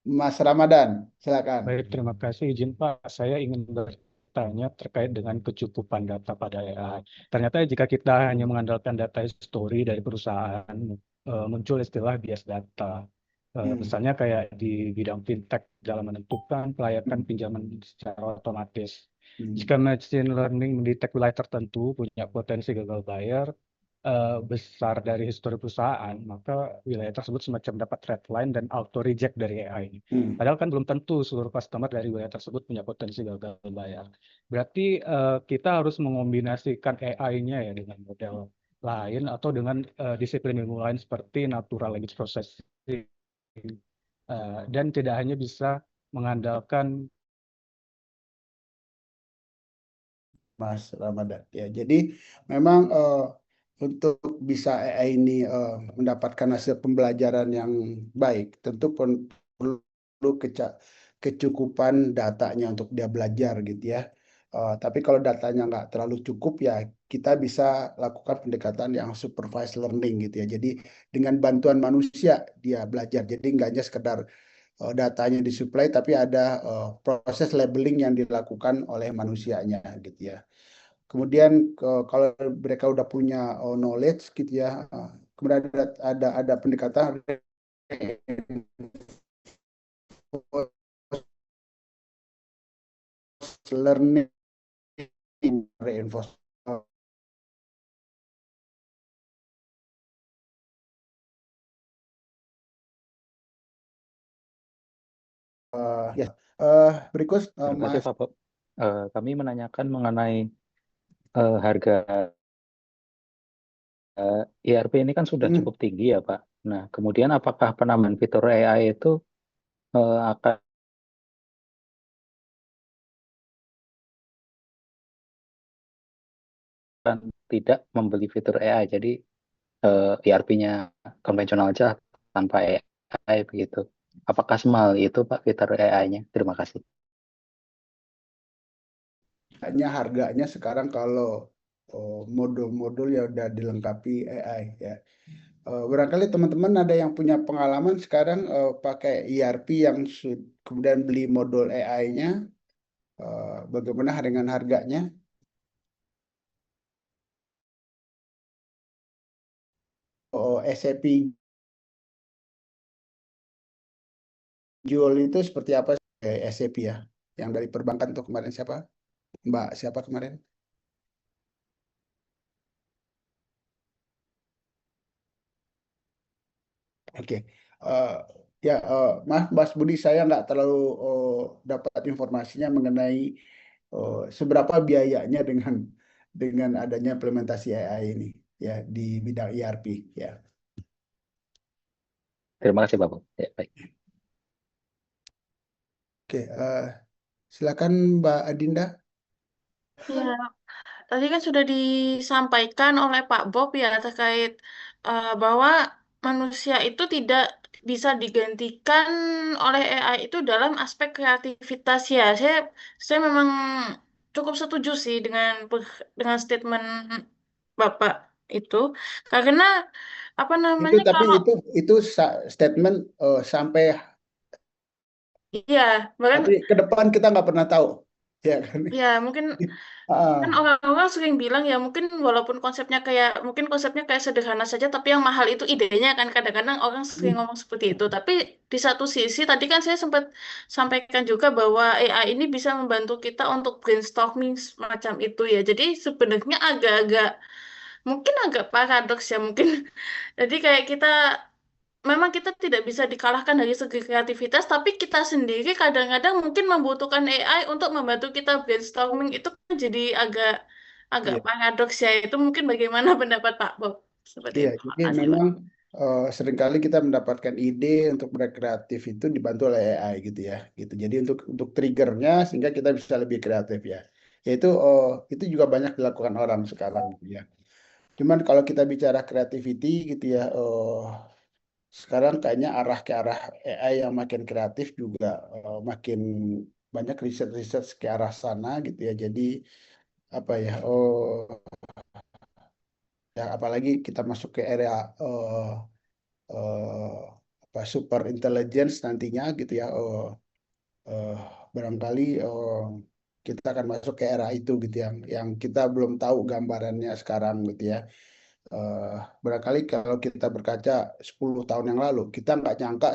Mas Ramadan, silakan. Baik, terima kasih. Izin Pak, saya ingin bertanya terkait dengan kecukupan data pada AI. Ternyata jika kita hanya mengandalkan data history dari perusahaan, muncul istilah bias data. Misalnya kayak di bidang fintech dalam menentukan kelayakan pinjaman secara otomatis. Jika machine learning mendetek wilayah tertentu punya potensi gagal bayar besar dari histori perusahaan, maka wilayah tersebut semacam dapat red line dan auto reject dari AI. Padahal kan belum tentu seluruh customer dari wilayah tersebut punya potensi gagal bayar. Berarti kita harus mengombinasikan AI-nya ya dengan model lain atau dengan disiplin ilmu lain seperti natural language processing, dan tidak hanya bisa mengandalkan Mas Ramadan. Ya, jadi memang untuk bisa AI ini mendapatkan hasil pembelajaran yang baik, tentu perlu kecukupan datanya untuk dia belajar gitu ya. Tapi kalau datanya nggak terlalu cukup ya kita bisa lakukan pendekatan yang supervised learning gitu ya. Jadi dengan bantuan manusia dia belajar. Jadi nggak hanya sekedar datanya disuplai, tapi ada proses labeling yang dilakukan oleh manusianya gitu ya. Kemudian kalau mereka udah punya knowledge gitu ya, kemudian ada pendekatan learning, reinforcement. Ya, berikut Terima kasih Mas. Pak Bob. Kami menanyakan mengenai harga ERP ini kan sudah cukup tinggi ya Pak. Nah, kemudian apakah penambahan fitur AI itu akan tidak membeli fitur AI, jadi ERP-nya konvensional aja tanpa AI begitu. Apakah semahal itu Pak fitur AI-nya? Terima kasih. Hanya harganya sekarang kalau modul-modul ya udah dilengkapi AI ya. Barangkali teman-teman ada yang punya pengalaman sekarang pakai ERP yang kemudian beli modul AI-nya, bagaimana dengan harganya? SAP jual itu seperti apa SAP ya? Yang dari perbankan tuh kemarin siapa? Mbak siapa kemarin? Oke, ya maaf Mas Budi, saya nggak terlalu dapat informasinya mengenai seberapa biayanya dengan adanya implementasi AI ini ya di bidang ERP ya. Terima kasih Pak Bob. Ya, baik. Oke, silakan Mbak Adinda. Ya, tadi kan sudah disampaikan oleh Pak Bob ya terkait bahwa manusia itu tidak bisa digantikan oleh AI itu dalam aspek kreativitas ya. Saya memang cukup setuju sih dengan statement Bapak itu, karena apa Itu namanya tapi kalau itu statement sampai, iya bahkan tapi ke depan kita nggak pernah tahu ya kan. ya mungkin kan Ah, orang-orang sering bilang ya mungkin walaupun konsepnya kayak sederhana saja tapi yang mahal itu idenya kan, kadang-kadang orang sering ngomong seperti itu, tapi di satu sisi tadi kan saya sempat sampaikan juga bahwa AI ini bisa membantu kita untuk brainstorming semacam itu ya, jadi sebenarnya agak-agak mungkin agak paradoks ya mungkin. Jadi kayak memang kita tidak bisa dikalahkan dari segi kreativitas, tapi kita sendiri kadang-kadang mungkin membutuhkan AI untuk membantu kita brainstorming, itu kan jadi agak iya. paradoks ya. Itu mungkin bagaimana pendapat Pak Bob? Seperti Iya, itu. jadi Makasih, Pak. memang seringkali kita mendapatkan ide untuk berkreatif itu dibantu oleh AI gitu ya, gitu. Jadi untuk triggernya sehingga kita bisa lebih kreatif ya. Yaitu itu juga banyak dilakukan orang sekarang gitu ya. Cuman kalau kita bicara creativity gitu ya, sekarang kayaknya arah ke arah AI yang makin kreatif juga makin banyak riset-riset ke arah sana gitu ya. Jadi apa ya? Ya apalagi kita masuk ke area eh, apa super intelligence nantinya gitu ya. Eh, barangkali kita akan masuk ke era itu gitu yang kita belum tahu gambarannya sekarang gitu ya. Eh, barangkali kalau kita berkaca 10 tahun yang lalu, kita nggak nyangka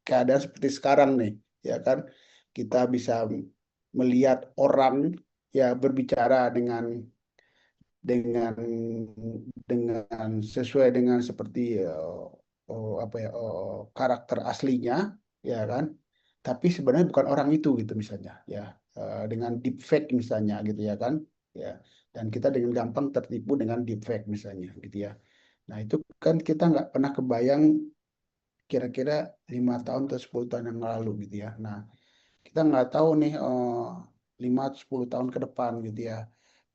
keadaan seperti sekarang nih, ya kan? Kita bisa melihat orang ya berbicara dengan dengan sesuai dengan seperti apa ya karakter aslinya, ya kan? Tapi sebenarnya bukan orang itu gitu misalnya, ya dengan deepfake misalnya gitu ya kan, ya. Dan kita dengan gampang tertipu dengan deepfake misalnya gitu ya. Nah itu kan kita nggak pernah kebayang kira-kira 5 tahun atau 10 tahun yang lalu gitu ya. Nah kita nggak tahu nih 5 atau 10 tahun ke depan gitu ya.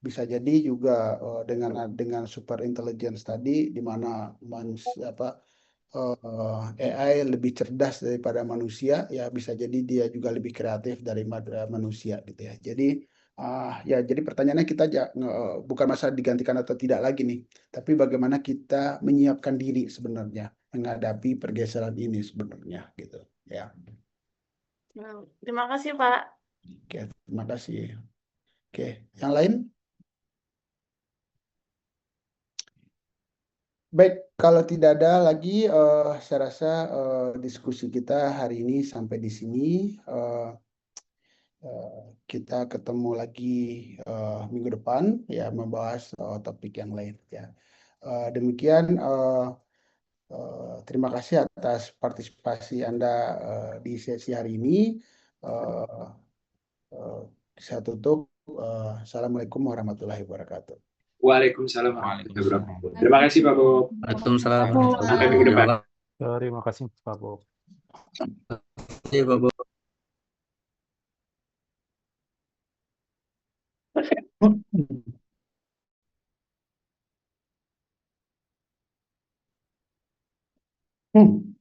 Bisa jadi juga dengan super intelligence tadi di mana manusia apa AI lebih cerdas daripada manusia ya bisa jadi dia juga lebih kreatif daripada manusia gitu ya. Jadi ya jadi pertanyaannya kita bukan masalah digantikan atau tidak lagi nih, tapi bagaimana kita menyiapkan diri sebenarnya menghadapi pergeseran ini sebenarnya gitu ya. Nah, terima kasih, Pak. Oke, terima kasih. Oke, yang lain? Baik, kalau tidak ada lagi, saya rasa diskusi kita hari ini sampai di sini. Eh, kita ketemu lagi minggu depan ya membahas topik yang lain ya. Demikian, terima kasih atas partisipasi Anda di sesi hari ini. Eh, eh, saya tutup. Assalamualaikum warahmatullahi wabarakatuh. Waalaikumsalam warahmatullahi Waalaikumsalam. wabarakatuh. Terima kasih Pak Bob. Waalaikumsalam Pak. warahmatullahi Sampai minggu depan. wabarakatuh. Terima kasih Pak Bob. Iya, Pak Bob. Hmm.